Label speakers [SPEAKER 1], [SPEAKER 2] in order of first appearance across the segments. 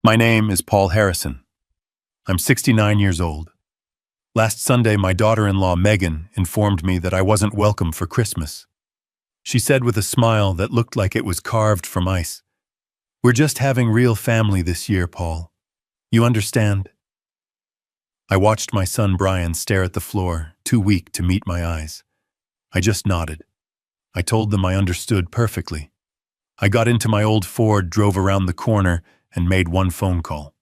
[SPEAKER 1] My name is Paul Harrison. I'm 69 years old. Last Sunday, my daughter-in-law Megan informed me that I wasn't welcome for Christmas. She said with a smile that looked like it was carved from ice, "We're just having real family this year, Paul. You understand?" I watched my son Brian stare at the floor, too weak to meet my eyes. I just nodded. I told them I understood perfectly. I got into my old Ford, drove around the corner, and made one phone call.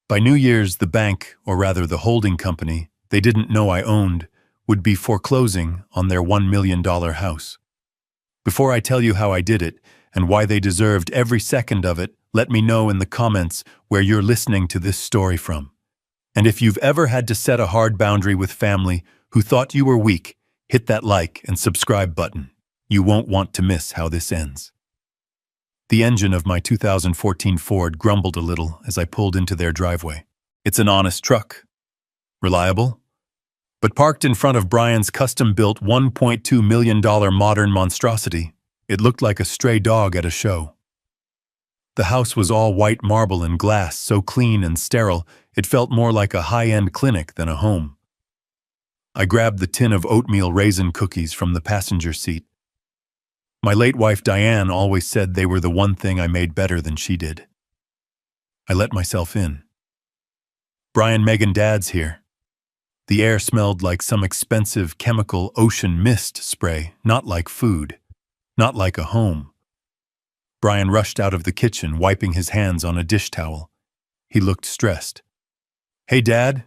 [SPEAKER 1] By New Year's, the bank, or rather the holding company, they didn't know I owned, would be foreclosing on their $1 million house. Before I tell you how I did it, and why they deserved every second of it, let me know in the comments where you're listening to this story from. And if you've ever had to set a hard boundary with family who thought you were weak, hit that like and subscribe button. You won't want to miss how this ends. The engine of my 2014 Ford grumbled a little as I pulled into their driveway. It's an honest truck. Reliable? But parked in front of Brian's custom-built $1.2 million modern monstrosity, it looked like a stray dog at a show. The house was all white marble and glass, so clean and sterile, it felt more like a high-end clinic than a home. I grabbed the tin of oatmeal raisin cookies from the passenger seat. My late wife Diane always said they were the one thing I made better than she did. I let myself in. Brian, Megan, Dad's here. The air smelled like some expensive chemical ocean mist spray, not like food, not like a home. Brian rushed out of the kitchen, wiping his hands on a dish towel. He looked stressed. "Hey, Dad,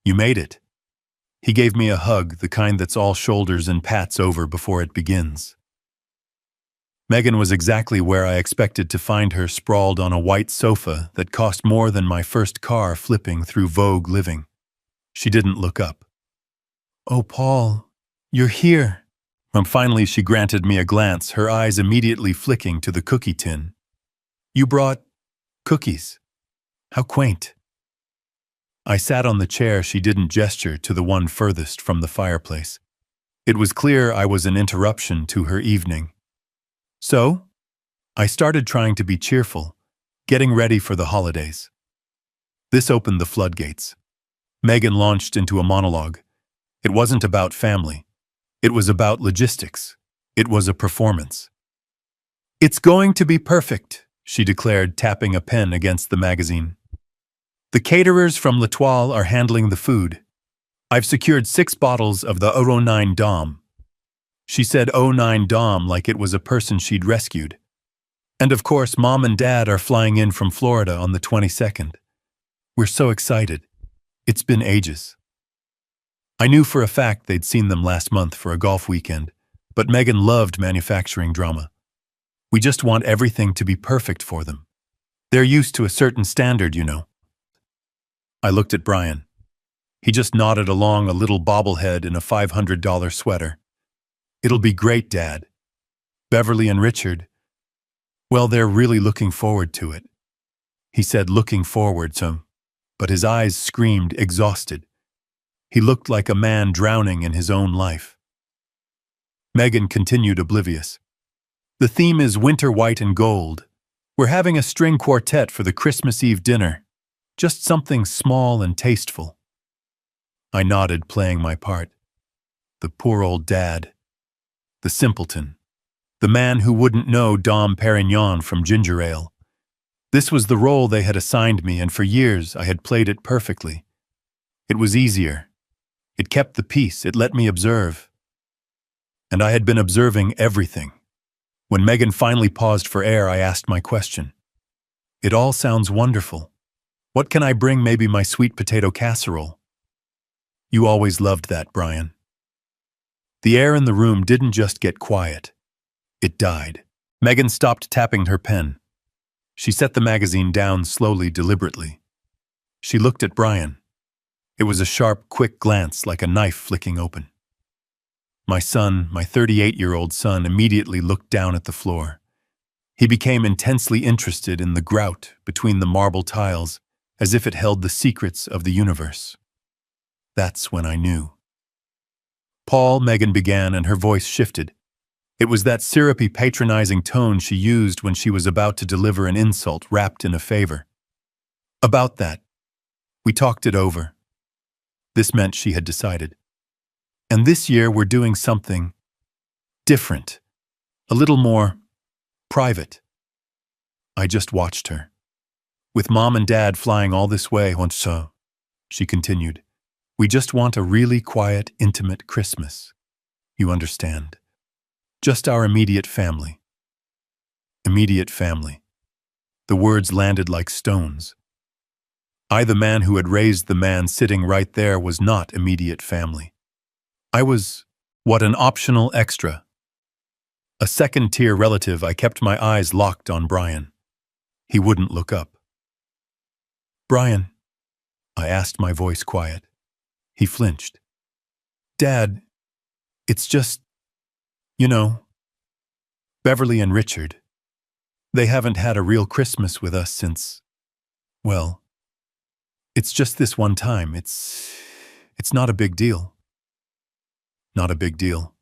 [SPEAKER 1] you made it." He gave me a hug, the kind that's all shoulders and pats over before it begins. Megan was exactly where I expected to find her, sprawled on a white sofa that cost more than my first car flipping through Vogue Living. She didn't look up. "Oh, Paul, you're here." When finally she granted me a glance, her eyes immediately flicking to the cookie tin. "You brought cookies. How quaint." I sat on the chair. She didn't gesture to the one furthest from the fireplace. It was clear I was an interruption to her evening. So, I started trying to be cheerful, getting ready for the holidays. This opened the floodgates. Megan launched into a monologue. It wasn't about family. It was about logistics. It was a performance. "It's going to be perfect," she declared, tapping a pen against the magazine. "The caterers from L'Etoile are handling the food. I've secured 6 bottles of the 09 Dom." She said 09 Dom like it was a person she'd rescued. "And of course, Mom and Dad are flying in from Florida on the 22nd. We're so excited. It's been ages." I knew for a fact they'd seen them last month for a golf weekend, but Megan loved manufacturing drama. We just want everything to be perfect for them. They're used to a certain standard, you know. I looked at Brian. He just nodded along, a little bobblehead in a $500 sweater. "It'll be great, Dad." "Beverly and Richard? Well, they're really looking forward to it." He said looking forward to, but his eyes screamed exhausted. He looked like a man drowning in his own life. Megan continued oblivious. "The theme is winter white and gold. We're having a string quartet for the Christmas Eve dinner. Just something small and tasteful." I nodded, playing my part. The poor old dad. The simpleton. The man who wouldn't know Dom Perignon from ginger ale. This was the role they had assigned me, and for years I had played it perfectly. It was easier. It kept the peace. It let me observe. And I had been observing everything. When Megan finally paused for air, I asked my question. "It all sounds wonderful. What can I bring? Maybe my sweet potato casserole." "You always loved that, Brian." The air in the room didn't just get quiet. It died. Megan stopped tapping her pen. She set the magazine down slowly, deliberately. She looked at Brian. It was a sharp, quick glance, like a knife flicking open. My son, my 38-year-old son, immediately looked down at the floor. He became intensely interested in the grout between the marble tiles, as if it held the secrets of the universe. That's when I knew. "Paul," Megan began, and her voice shifted. It was that syrupy, patronizing tone she used when she was about to deliver an insult wrapped in a favor. About that, we talked it over. This meant she had decided. And this year we're doing something different, a little more private. I just watched her. With Mom and Dad flying all this way, so, she continued, we just want a really quiet, intimate Christmas. You understand. Just our immediate family. Immediate family. The words landed like stones. I, the man who had raised the man sitting right there, was not immediate family. I was, an optional extra. A second-tier relative. I kept my eyes locked on Brian. He wouldn't look up. Brian, I asked, my voice quiet. He flinched. Dad, it's just, Beverly and Richard. They haven't had a real Christmas with us since, well, it's just this one time. It's not a big deal. Not a big deal.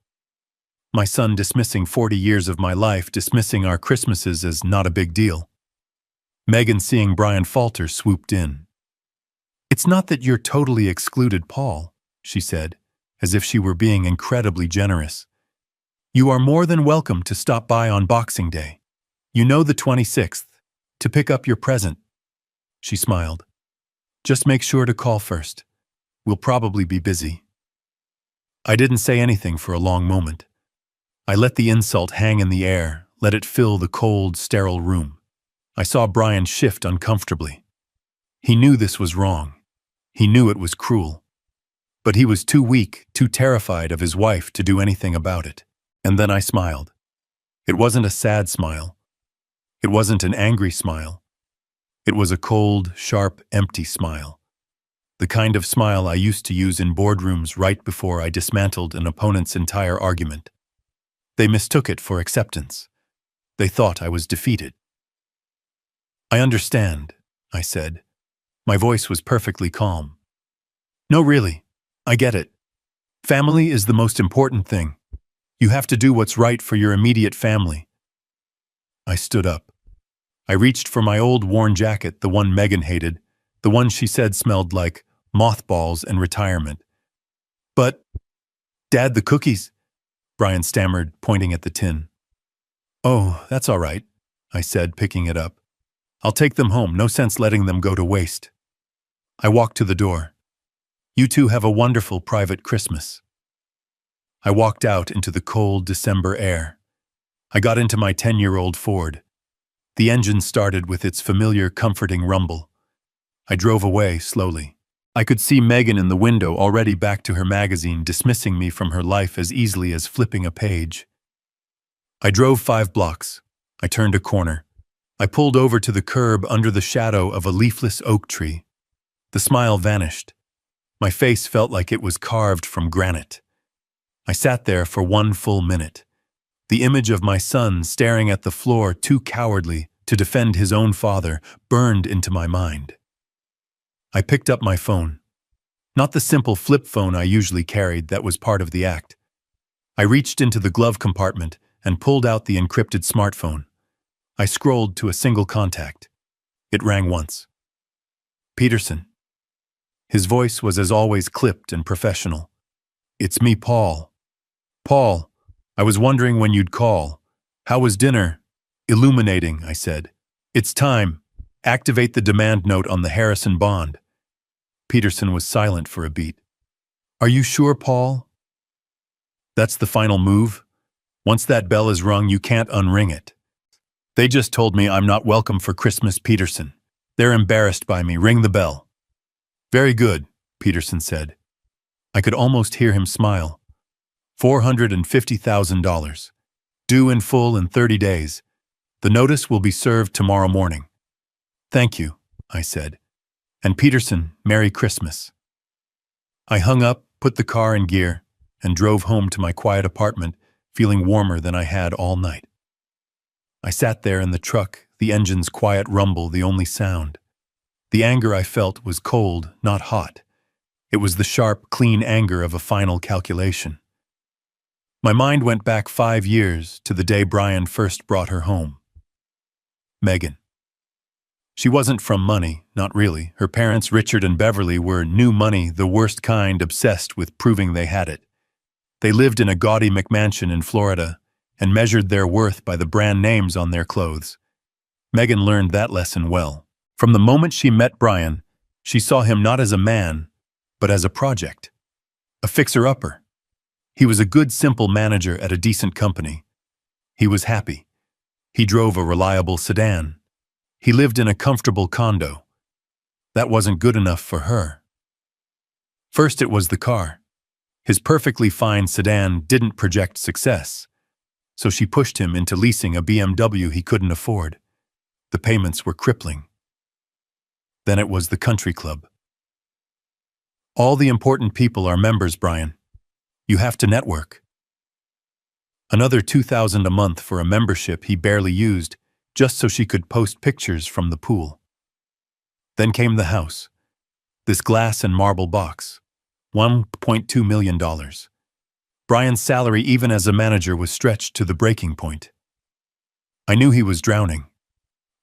[SPEAKER 1] My son dismissing 40 years of my life, dismissing our Christmases as not a big deal. Megan, seeing Brian falter, swooped in. It's not that you're totally excluded, Paul, she said, as if she were being incredibly generous. You are more than welcome to stop by on Boxing Day. You know, the 26th, to pick up your present. She smiled. Just make sure to call first. We'll probably be busy. I didn't say anything for a long moment. I let the insult hang in the air, let it fill the cold, sterile room. I saw Brian shift uncomfortably. He knew this was wrong. He knew it was cruel. But he was too weak, too terrified of his wife to do anything about it. And then I smiled. It wasn't a sad smile. It wasn't an angry smile. It was a cold, sharp, empty smile. The kind of smile I used to use in boardrooms right before I dismantled an opponent's entire argument. They mistook it for acceptance. They thought I was defeated. I understand, I said. My voice was perfectly calm. No, really, I get it. Family is the most important thing. You have to do what's right for your immediate family. I stood up. I reached for my old worn jacket, the one Megan hated, the one she said smelled like mothballs and retirement. But, Dad, the cookies, Brian stammered, pointing at the tin. Oh, that's all right, I said, picking it up. I'll take them home. No sense letting them go to waste. I walked to the door. You two have a wonderful private Christmas. I walked out into the cold December air. I got into my 10-year-old Ford. The engine started with its familiar, comforting rumble. I drove away slowly. I could see Megan in the window, already back to her magazine, dismissing me from her life as easily as flipping a page. I drove 5 blocks. I turned a corner. I pulled over to the curb under the shadow of a leafless oak tree. The smile vanished. My face felt like it was carved from granite. I sat there for 1 full minute. The image of my son staring at the floor, too cowardly to defend his own father, burned into my mind. I picked up my phone. Not the simple flip phone I usually carried that was part of the act. I reached into the glove compartment and pulled out the encrypted smartphone. I scrolled to a single contact. It rang once. Peterson. His voice was as always clipped and professional. It's me, Paul. Paul, I was wondering when you'd call. How was dinner? Illuminating, I said. It's time. Activate the demand note on the Harrison bond. Peterson was silent for a beat. Are you sure, Paul? That's the final move. Once that bell is rung, you can't unring it. They just told me I'm not welcome for Christmas, Peterson. They're embarrassed by me. Ring the bell. Very good, Peterson said. I could almost hear him smile. $450,000. Due in full in 30 days. The notice will be served tomorrow morning. Thank you, I said. And Peterson, Merry Christmas. I hung up, put the car in gear, and drove home to my quiet apartment, feeling warmer than I had all night. I sat there in the truck, the engine's quiet rumble the only sound. The anger I felt was cold, not hot. It was the sharp, clean anger of a final calculation. My mind went back 5 years to the day Brian first brought her home. Megan. She wasn't from money, not really. Her parents, Richard and Beverly, were new money, the worst kind, obsessed with proving they had it. They lived in a gaudy McMansion in Florida and measured their worth by the brand names on their clothes. Megan learned that lesson well. From the moment she met Brian, she saw him not as a man, but as a project, a fixer-upper. He was a good, simple manager at a decent company. He was happy. He drove a reliable sedan. He lived in a comfortable condo. That wasn't good enough for her. First, it was the car. His perfectly fine sedan didn't project success, so she pushed him into leasing a BMW he couldn't afford. The payments were crippling. Then it was the country club. All the important people are members, Brian. You have to network. Another $2,000 a month for a membership he barely used, just so she could post pictures from the pool. Then came the house. This glass and marble box. $1.2 million. Brian's salary, even as a manager, was stretched to the breaking point. I knew he was drowning.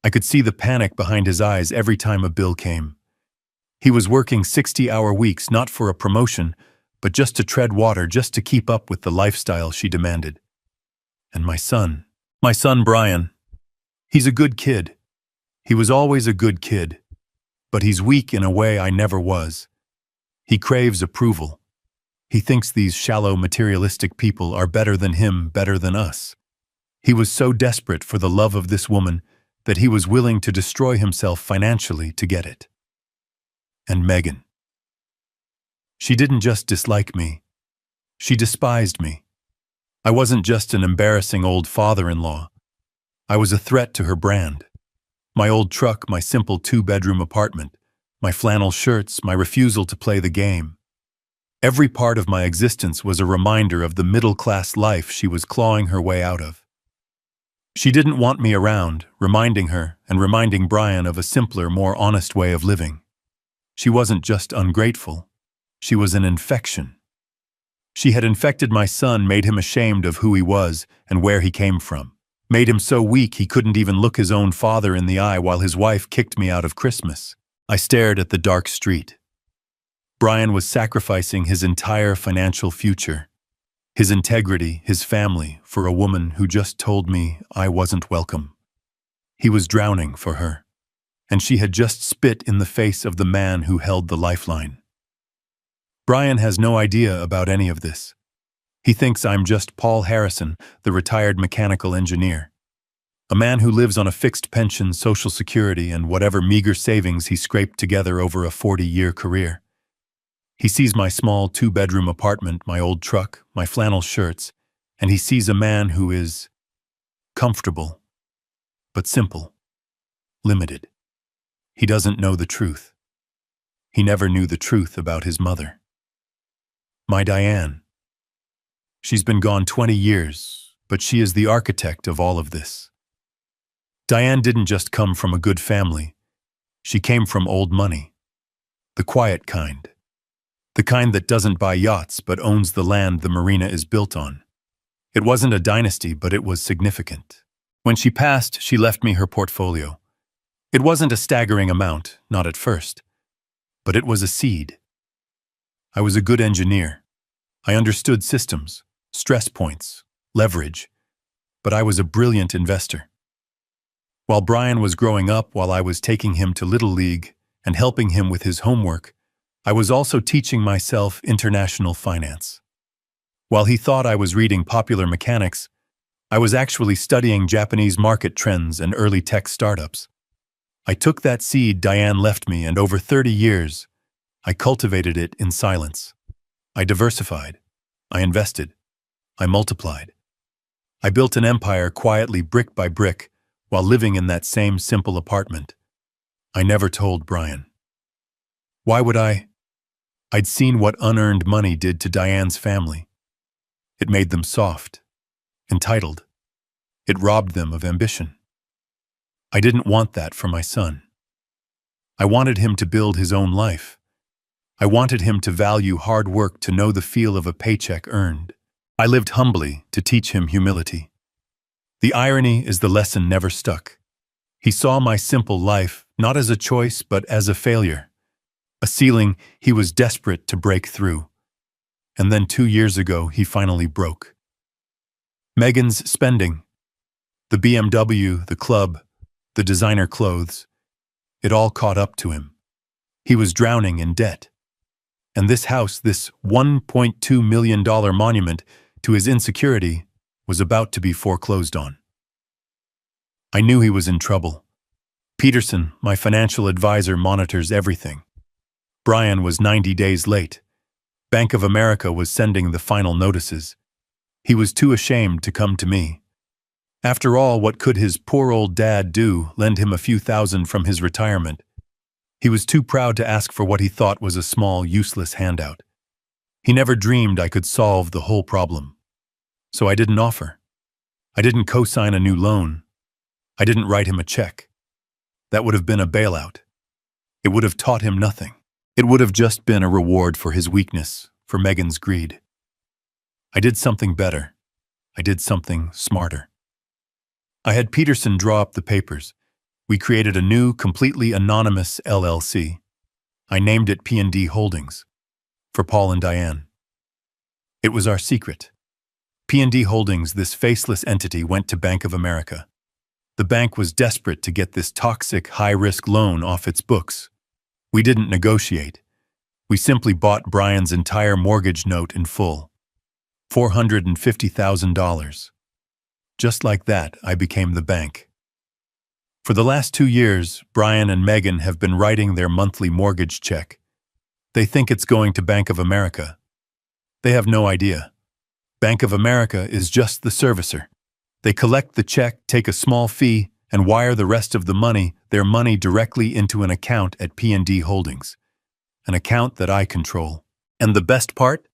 [SPEAKER 1] I could see the panic behind his eyes every time a bill came. He was working 60-hour weeks, not for a promotion, but just to tread water, just to keep up with the lifestyle she demanded. And my son Brian, he's a good kid. He was always a good kid, but he's weak in a way I never was. He craves approval. He thinks these shallow, materialistic people are better than him, better than us. He was so desperate for the love of this woman that he was willing to destroy himself financially to get it. And Megan. She didn't just dislike me. She despised me. I wasn't just an embarrassing old father-in-law. I was a threat to her brand. My old truck, my simple 2-bedroom apartment, my flannel shirts, my refusal to play the game. Every part of my existence was a reminder of the middle-class life she was clawing her way out of. She didn't want me around, reminding her and reminding Brian of a simpler, more honest way of living. She wasn't just ungrateful. She was an infection. She had infected my son, made him ashamed of who he was and where he came from, made him so weak he couldn't even look his own father in the eye while his wife kicked me out of Christmas. I stared at the dark street. Brian was sacrificing his entire financial future, his integrity, his family, for a woman who just told me I wasn't welcome. He was drowning for her, and she had just spit in the face of the man who held the lifeline. Brian has no idea about any of this. He thinks I'm just Paul Harrison, the retired mechanical engineer. A man who lives on a fixed pension, Social Security, and whatever meager savings he scraped together over a 40-year career. He sees my small 2-bedroom apartment, my old truck, my flannel shirts, and he sees a man who is comfortable, but simple, limited. He doesn't know the truth. He never knew the truth about his mother. My Diane. She's been gone 20 years, but she is the architect of all of this. Diane didn't just come from a good family. She came from old money. The quiet kind. The kind that doesn't buy yachts but owns the land the marina is built on. It wasn't a dynasty, but it was significant. When she passed, she left me her portfolio. It wasn't a staggering amount, not at first, but it was a seed. I was a good engineer. I understood systems, stress points, leverage, but I was a brilliant investor. While Brian was growing up, while I was taking him to Little League and helping him with his homework, I was also teaching myself international finance. While he thought I was reading popular mechanics, I was actually studying Japanese market trends and early tech startups. I took that seed Diane left me, and over 30 years, I cultivated it in silence. I diversified. I invested. I multiplied. I built an empire quietly, brick by brick, while living in that same simple apartment. I never told Brian. Why would I? I'd seen what unearned money did to Diane's family. It made them soft, entitled. It robbed them of ambition. I didn't want that for my son. I wanted him to build his own life. I wanted him to value hard work, to know the feel of a paycheck earned. I lived humbly to teach him humility. The irony is the lesson never stuck. He saw my simple life not as a choice but as a failure, a ceiling he was desperate to break through. And then 2 years ago, he finally broke. Megan's spending, the BMW, the club, the designer clothes, it all caught up to him. He was drowning in debt. And this house, this $1.2 million monument to his insecurity, was about to be foreclosed on. I knew he was in trouble. Peterson, my financial advisor, monitors everything. Brian was 90 days late. Bank of America was sending the final notices. He was too ashamed to come to me. After all, what could his poor old dad do, lend him a few thousand from his retirement? He was too proud to ask for what he thought was a small, useless handout. He never dreamed I could solve the whole problem. So I didn't offer. I didn't co-sign a new loan. I didn't write him a check. That would have been a bailout. It would have taught him nothing. It would have just been a reward for his weakness, for Megan's greed. I did something better. I did something smarter. I had Peterson draw up the papers. We created a new, completely anonymous LLC. I named it P&D Holdings, for Paul and Diane. It was our secret. P&D Holdings, this faceless entity, went to Bank of America. The bank was desperate to get this toxic, high-risk loan off its books. We didn't negotiate. We simply bought Brian's entire mortgage note in full. $450,000. Just like that, I became the bank. For the last 2 years, Brian and Megan have been writing their monthly mortgage check. They think it's going to Bank of America. They have no idea. Bank of America is just the servicer. They collect the check, take a small fee, and wire the rest of the money, their money, directly into an account at P&D Holdings. An account that I control. And the best part?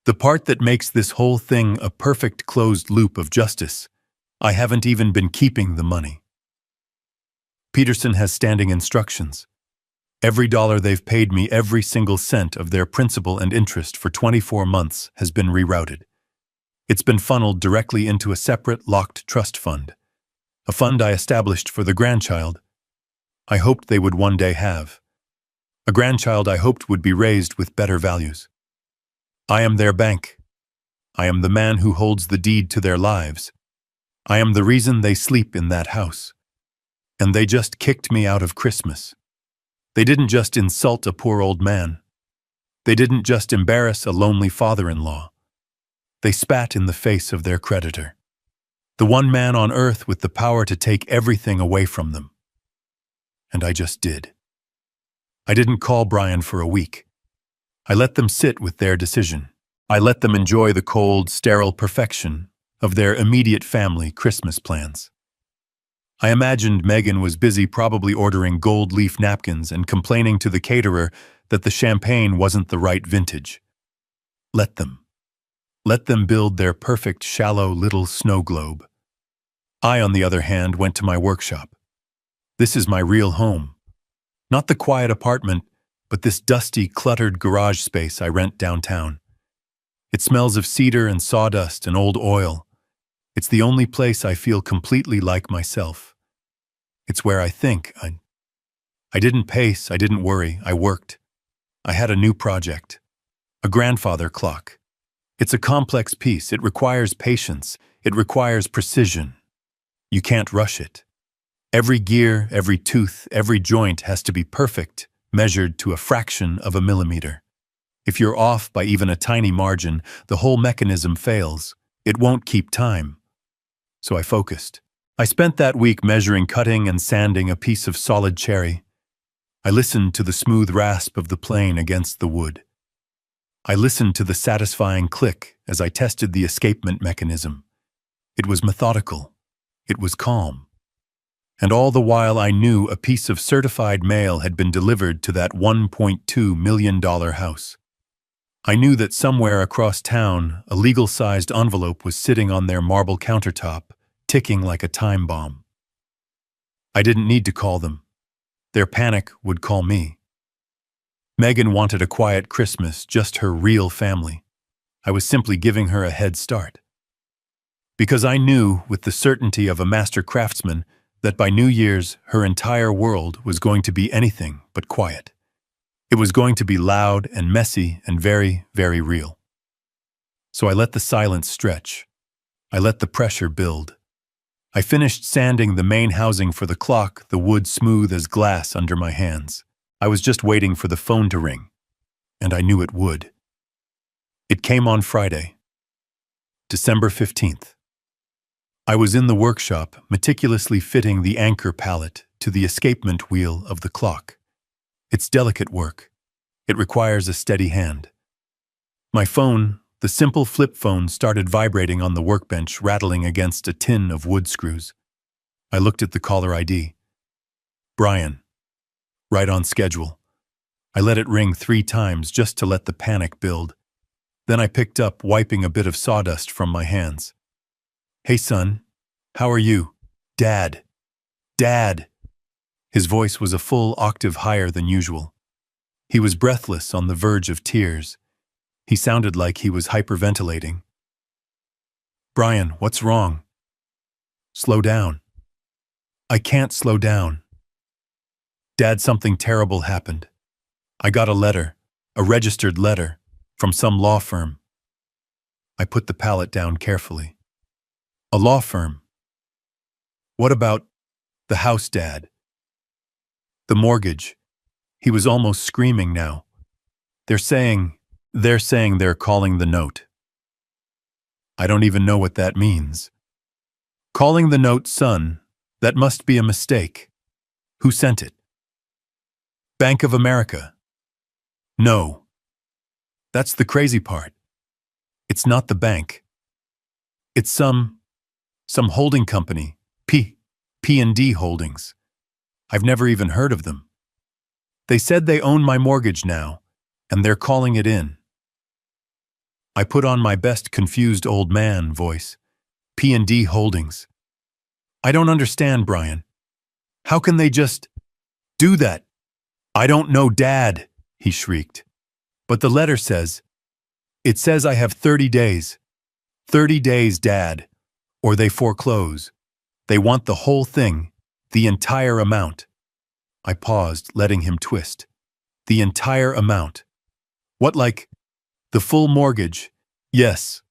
[SPEAKER 1] The part that makes this whole thing a perfect closed loop of justice. I haven't even been keeping the money. Peterson has standing instructions. Every dollar they've paid me, every single cent of their principal and interest for 24 months has been rerouted. It's been funneled directly into a separate, locked trust fund. A fund I established for the grandchild I hoped they would one day have. A grandchild I hoped would be raised with better values. I am their bank. I am the man who holds the deed to their lives. I am the reason they sleep in that house. And they just kicked me out of Christmas. They didn't just insult a poor old man. They didn't just embarrass a lonely father-in-law. They spat in the face of their creditor. The one man on earth with the power to take everything away from them. And I just did. I didn't call Brian for a week. I let them sit with their decision. I let them enjoy the cold, sterile perfection of their immediate family Christmas plans. I imagined Megan was busy, probably ordering gold leaf napkins and complaining to the caterer that the champagne wasn't the right vintage. Let them. Let them build their perfect, shallow little snow globe. I, on the other hand, went to my workshop. This is my real home. Not the quiet apartment, but this dusty, cluttered garage space I rent downtown. It smells of cedar and sawdust and old oil. It's the only place I feel completely like myself. It's where I think. I didn't pace, I didn't worry, I worked. I had a new project. A grandfather clock. It's a complex piece. It requires patience. It requires precision. You can't rush it. Every gear, every tooth, every joint has to be perfect, measured to a fraction of a millimeter. If you're off by even a tiny margin, the whole mechanism fails. It won't keep time. So I focused. I spent that week measuring, cutting, and sanding a piece of solid cherry. I listened to the smooth rasp of the plane against the wood. I listened to the satisfying click as I tested the escapement mechanism. It was methodical. It was calm. And all the while I knew a piece of certified mail had been delivered to that $1.2 million house. I knew that somewhere across town, a legal-sized envelope was sitting on their marble countertop, ticking like a time bomb. I didn't need to call them. Their panic would call me. Megan wanted a quiet Christmas, just her real family. I was simply giving her a head start. Because I knew, with the certainty of a master craftsman, that by New Year's her entire world was going to be anything but quiet. It was going to be loud and messy and very, very real. So I let the silence stretch. I let the pressure build. I finished sanding the main housing for the clock, the wood smooth as glass under my hands. I was just waiting for the phone to ring. And I knew it would. It came on Friday, December 15th. I was in the workshop, meticulously fitting the anchor pallet to the escapement wheel of the clock. It's delicate work. It requires a steady hand. My phone, the simple flip phone, started vibrating on the workbench, rattling against a tin of wood screws. I looked at the caller ID. Brian. Right on schedule. I let it ring 3 times just to let the panic build. Then I picked up, wiping a bit of sawdust from my hands. Hey son, how are you? Dad. Dad. His voice was a full octave higher than usual. He was breathless, on the verge of tears. He sounded like he was hyperventilating. Brian, what's wrong? Slow down. I can't slow down. Dad, something terrible happened. I got a letter, a registered letter, from some law firm. I put the pallet down carefully. A law firm? What about the house, Dad? The mortgage. He was almost screaming now. They're saying they're calling the note. I don't even know what that means. Calling the note, son, that must be a mistake. Who sent it? Bank of America. No. That's the crazy part. It's not the bank. It's some holding company, P&D Holdings. I've never even heard of them. They said they own my mortgage now, and they're calling it in. I put on my best confused old man voice. P&D Holdings. I don't understand, Brian. How can they just do that? I don't know, Dad, he shrieked. But the letter says, it says I have 30 days. 30 days, Dad, or they foreclose. They want the whole thing, the entire amount. I paused, letting him twist. The entire amount. What, like the full mortgage? Yes.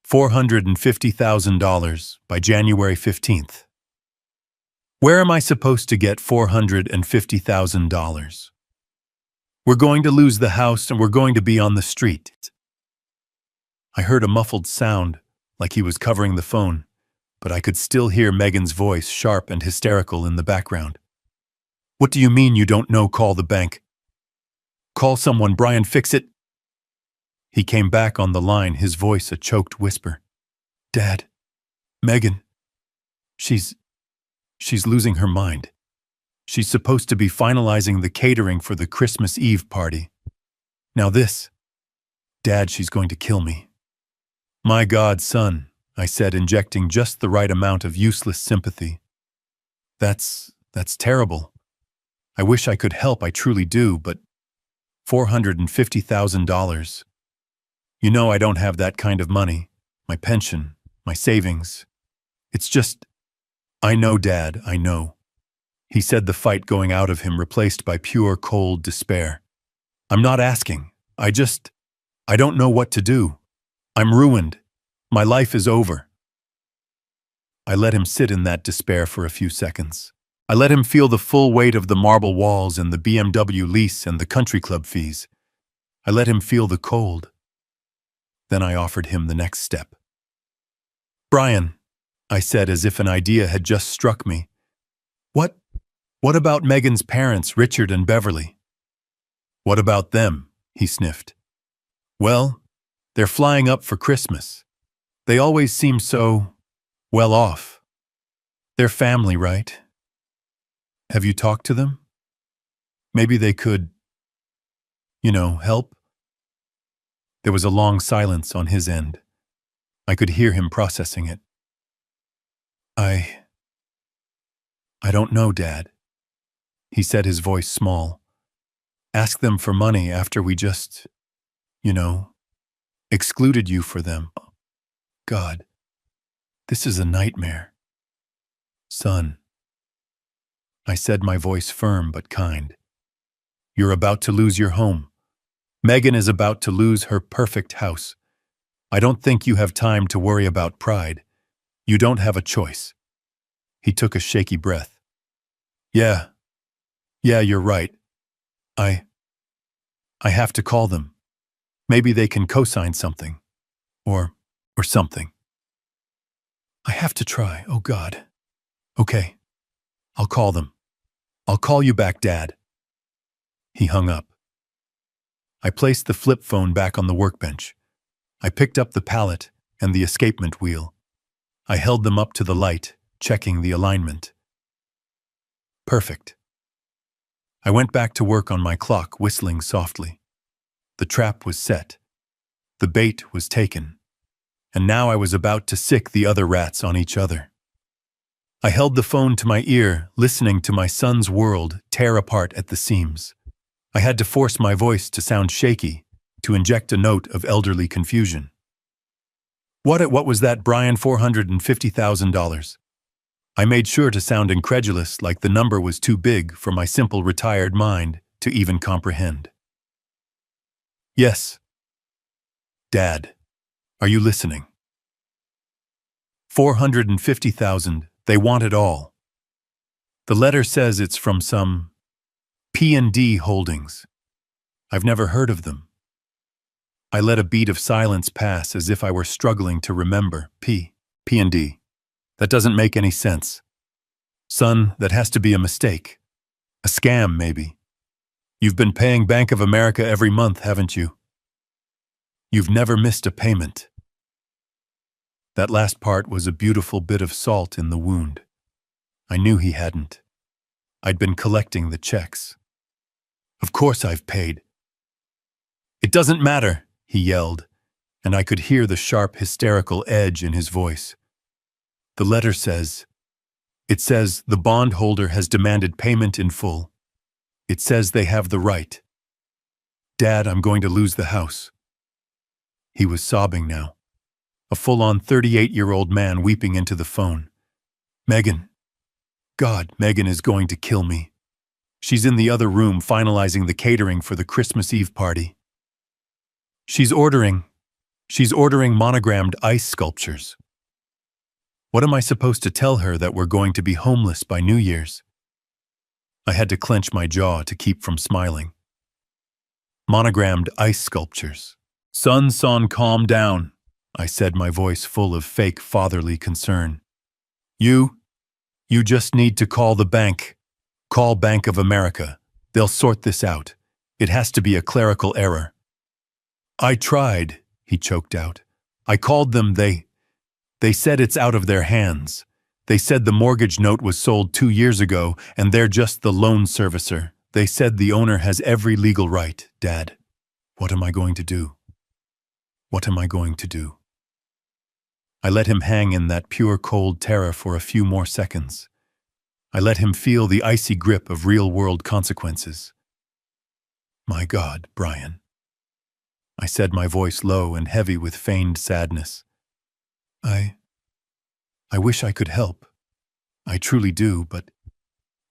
[SPEAKER 1] $450,000 by January 15th. Where am I supposed to get $450,000? We're going to lose the house and we're going to be on the street. I heard a muffled sound, like he was covering the phone, but I could still hear Megan's voice, sharp and hysterical, in the background. What do you mean you don't know? Call the bank. Call someone, Brian, fix it. He came back on the line, his voice a choked whisper. Dad, Megan, she's losing her mind. She's supposed to be finalizing the catering for the Christmas Eve party. Now this. Dad, she's going to kill me. My God, son, I said, injecting just the right amount of useless sympathy. That's terrible. I wish I could help, I truly do, but $450,000. You know I don't have that kind of money. My pension, my savings. It's just, I know, Dad, I know. He said, the fight going out of him replaced by pure, cold despair. I'm not asking. I don't know what to do. I'm ruined. My life is over. I let him sit in that despair for a few seconds. I let him feel the full weight of the marble walls and the BMW lease and the country club fees. I let him feel the cold. Then I offered him the next step. Brian, I said, as if an idea had just struck me. What about Megan's parents, Richard and Beverly? What about them? He sniffed. Well, they're flying up for Christmas. They always seem so well off. They're family, right? Have you talked to them? Maybe they could, help? There was a long silence on his end. I could hear him processing it. I don't know, Dad. He said, his voice small. Ask them for money after we just, excluded you for them. God, this is a nightmare. Son, I said, my voice firm but kind. You're about to lose your home. Megan is about to lose her perfect house. I don't think you have time to worry about pride. You don't have a choice. He took a shaky breath. Yeah, you're right. I have to call them. Maybe they can co-sign something. Or something. I have to try, oh God. Okay, I'll call them. I'll call you back, Dad. He hung up. I placed the flip phone back on the workbench. I picked up the palette and the escapement wheel. I held them up to the light, checking the alignment. Perfect. I went back to work on my clock, whistling softly. The trap was set. The bait was taken. And now I was about to sick the other rats on each other. I held the phone to my ear, listening to my son's world tear apart at the seams. I had to force my voice to sound shaky, to inject a note of elderly confusion. What was that, Brian? $450,000. I made sure to sound incredulous, like the number was too big for my simple retired mind to even comprehend. Yes. Dad, are you listening? 450,000, they want it all. The letter says it's from some P&D Holdings. I've never heard of them. I let a beat of silence pass as if I were struggling to remember. P&D. That doesn't make any sense. Son, that has to be a mistake. A scam, maybe. You've been paying Bank of America every month, haven't you? You've never missed a payment. That last part was a beautiful bit of salt in the wound. I knew he hadn't. I'd been collecting the checks. Of course I've paid. It doesn't matter, he yelled, and I could hear the sharp, hysterical edge in his voice. The letter says, the bondholder has demanded payment in full. It says they have the right. Dad, I'm going to lose the house. He was sobbing now. A full-on 38-year-old man weeping into the phone. Megan. God, Megan is going to kill me. She's in the other room finalizing the catering for the Christmas Eve party. She's ordering monogrammed ice sculptures. What am I supposed to tell her, that we're going to be homeless by New Year's? I had to clench my jaw to keep from smiling. Monogrammed ice sculptures. Son, calm down, I said, my voice full of fake fatherly concern. You just need to call the bank. Call Bank of America. They'll sort this out. It has to be a clerical error. I tried, he choked out. I called them. They said it's out of their hands. They said the mortgage note was sold 2 years ago, and they're just the loan servicer. They said the owner has every legal right. Dad, what am I going to do? What am I going to do? I let him hang in that pure cold terror for a few more seconds. I let him feel the icy grip of real-world consequences. My God, Brian. I said, my voice low and heavy with feigned sadness. I wish I could help. I truly do, but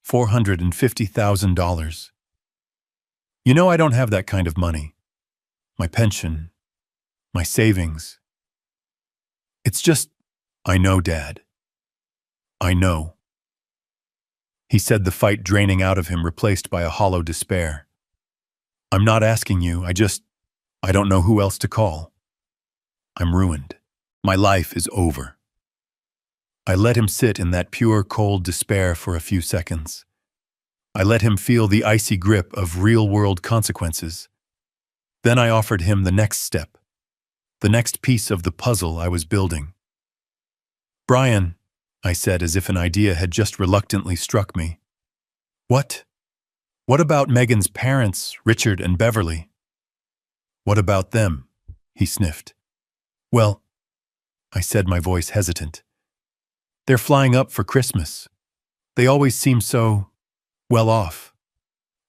[SPEAKER 1] $450,000. You know I don't have that kind of money. My pension, my savings. It's just, I know, Dad. I know. He said, the fight draining out of him, replaced by a hollow despair. I'm not asking you, I don't know who else to call. I'm ruined. My life is over. I let him sit in that pure, cold despair for a few seconds. I let him feel the icy grip of real-world consequences. Then I offered him the next step, the next piece of the puzzle I was building. Brian, I said, as if an idea had just reluctantly struck me. What? What about Megan's parents, Richard and Beverly? What about them? He sniffed. Well, I said, my voice hesitant. They're flying up for Christmas. They always seem so well off.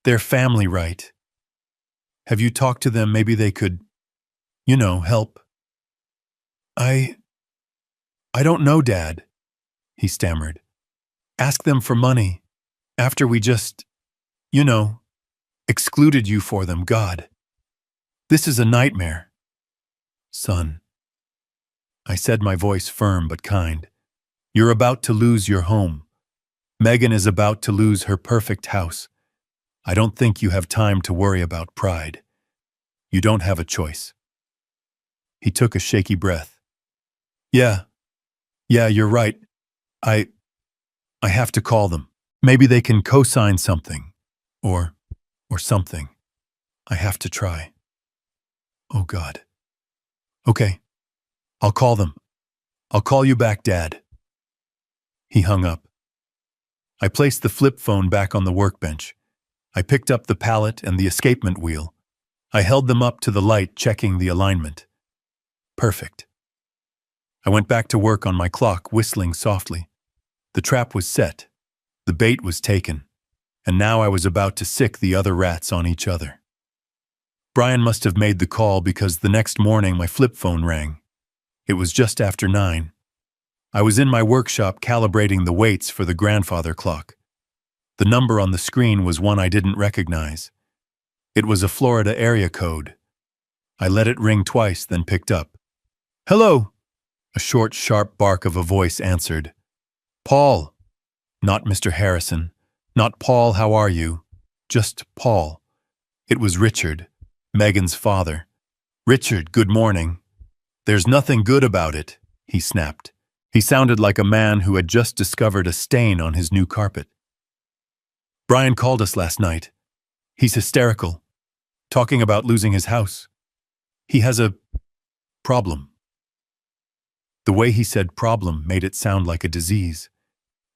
[SPEAKER 1] They're family, right? Have you talked to them? Maybe they could, help. I I don't know, Dad, he stammered. Ask them for money. After we just, you know, excluded you for them, God. This is a nightmare. Son, I said, my voice firm but kind. You're about to lose your home. Megan is about to lose her perfect house. I don't think you have time to worry about pride. You don't have a choice. He took a shaky breath. Yeah, you're right. I have to call them. Maybe they can co-sign something. Or something. I have to try. Oh, God. Okay, I'll call them. I'll call you back, Dad. He hung up. I placed the flip phone back on the workbench. I picked up the pallet and the escapement wheel. I held them up to the light, checking the alignment. Perfect. I went back to work on my clock, whistling softly. The trap was set. The bait was taken. And now I was about to sick the other rats on each other. Brian must have made the call because the next morning my flip phone rang. It was just after 9. I was in my workshop calibrating the weights for the grandfather clock. The number on the screen was one I didn't recognize. It was a Florida area code. I let it ring twice, then picked up. Hello! A short, sharp bark of a voice answered. Paul! Not Mr. Harrison. Not Paul, how are you? Just Paul. It was Richard, Megan's father. Richard, good morning. There's nothing good about it, he snapped. He sounded like a man who had just discovered a stain on his new carpet. Brian called us last night. He's hysterical, talking about losing his house. He has a problem. The way he said problem made it sound like a disease,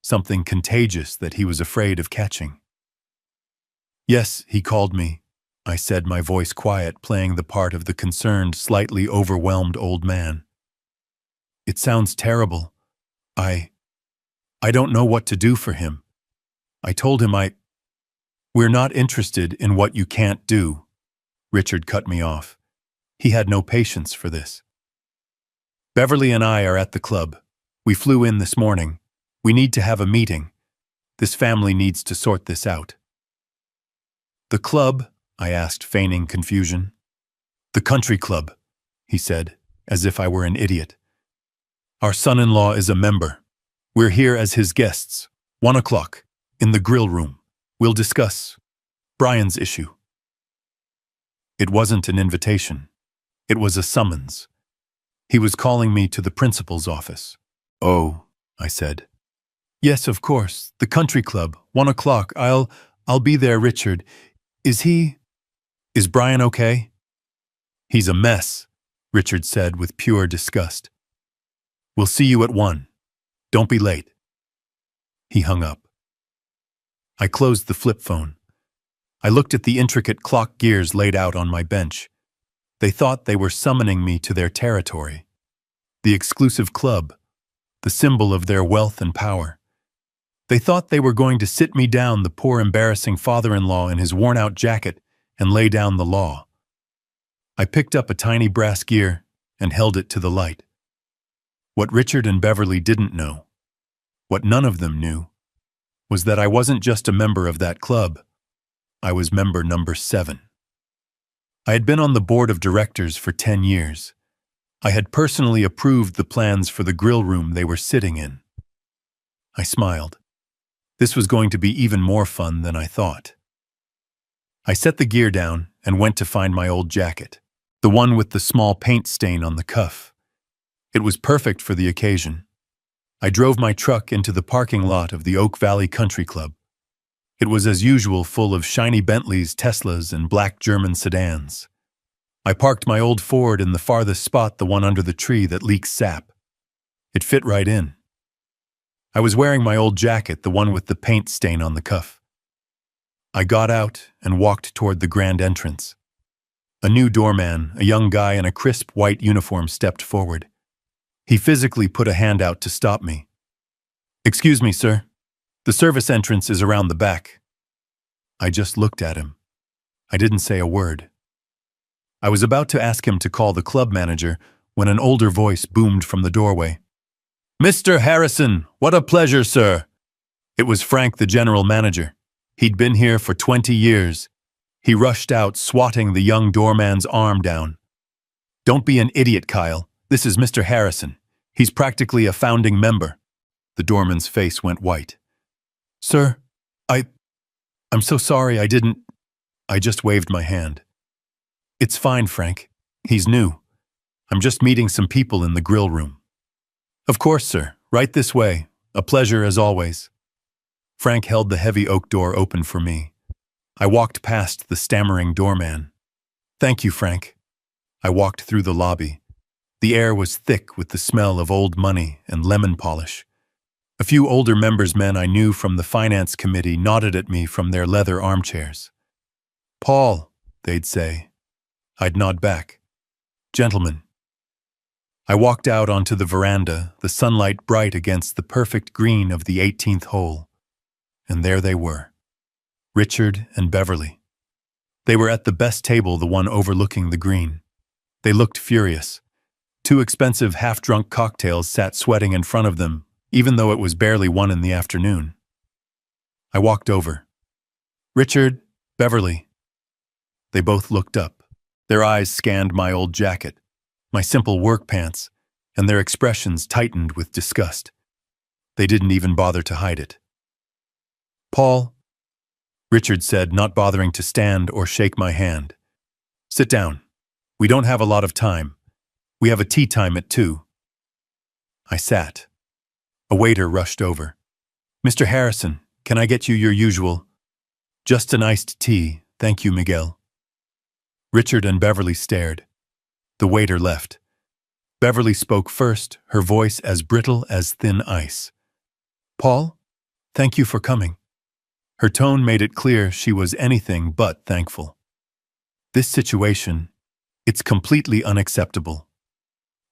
[SPEAKER 1] something contagious that he was afraid of catching. Yes, he called me, I said, my voice quiet, playing the part of the concerned, slightly overwhelmed old man. It sounds terrible. I don't know what to do for him. I told him We're not interested in what you can't do. Richard cut me off. He had no patience for this. Beverly and I are at the club. We flew in this morning. We need to have a meeting. This family needs to sort this out. The club? I asked, feigning confusion. The country club, he said, as if I were an idiot. Our son-in-law is a member. We're here as his guests. 1 o'clock, in the grill room. We'll discuss Brian's issue. It wasn't an invitation. It was a summons. He was calling me to the principal's office. Oh, I said. Yes, of course. The country club, 1 o'clock. I'll be there, Richard. Is Brian okay? He's a mess, Richard said with pure disgust. We'll see you at 1. Don't be late. He hung up. I closed the flip phone. I looked at the intricate clock gears laid out on my bench. They thought they were summoning me to their territory. The exclusive club, the symbol of their wealth and power. They thought they were going to sit me down, the poor embarrassing father-in-law in his worn-out jacket, and lay down the law. I picked up a tiny brass gear and held it to the light. What Richard and Beverly didn't know, what none of them knew, was that I wasn't just a member of that club. I was member number 7. I had been on the board of directors for 10 years. I had personally approved the plans for the grill room they were sitting in. I smiled. This was going to be even more fun than I thought. I set the gear down and went to find my old jacket, the one with the small paint stain on the cuff. It was perfect for the occasion. I drove my truck into the parking lot of the Oak Valley Country Club. It was as usual full of shiny Bentleys, Teslas, and black German sedans. I parked my old Ford in the farthest spot, the one under the tree that leaks sap. It fit right in. I was wearing my old jacket, the one with the paint stain on the cuff. I got out and walked toward the grand entrance. A new doorman, a young guy in a crisp white uniform, stepped forward. He physically put a hand out to stop me. "Excuse me, sir. The service entrance is around the back." I just looked at him. I didn't say a word. I was about to ask him to call the club manager when an older voice boomed from the doorway. "Mr. Harrison, what a pleasure, sir." It was Frank, the general manager. He'd been here for 20 years. He rushed out, swatting the young doorman's arm down. "Don't be an idiot, Kyle. This is Mr. Harrison. He's practically a founding member." The doorman's face went white. "Sir, I'm so sorry I just waved my hand. "It's fine, Frank. He's new. I'm just meeting some people in the grill room." "Of course, sir. Right this way. A pleasure as always." Frank held the heavy oak door open for me. I walked past the stammering doorman. "Thank you, Frank." I walked through the lobby. The air was thick with the smell of old money and lemon polish. A few older men I knew from the finance committee nodded at me from their leather armchairs. "Paul," they'd say. I'd nod back. "Gentlemen." I walked out onto the veranda, the sunlight bright against the perfect green of the 18th hole. And there they were, Richard and Beverly. They were at the best table, the one overlooking the green. They looked furious. Two expensive half-drunk cocktails sat sweating in front of them, even though it was barely 1 in the afternoon. I walked over. "Richard, Beverly." They both looked up. Their eyes scanned my old jacket, my simple work pants, and their expressions tightened with disgust. They didn't even bother to hide it. "Paul," Richard said, not bothering to stand or shake my hand. "Sit down. We don't have a lot of time. We have a tea time at 2. I sat. A waiter rushed over. "Mr. Harrison, can I get you your usual?" "Just an iced tea, thank you, Miguel." Richard and Beverly stared. The waiter left. Beverly spoke first, her voice as brittle as thin ice. "Paul, thank you for coming." Her tone made it clear she was anything but thankful. "This situation, it's completely unacceptable."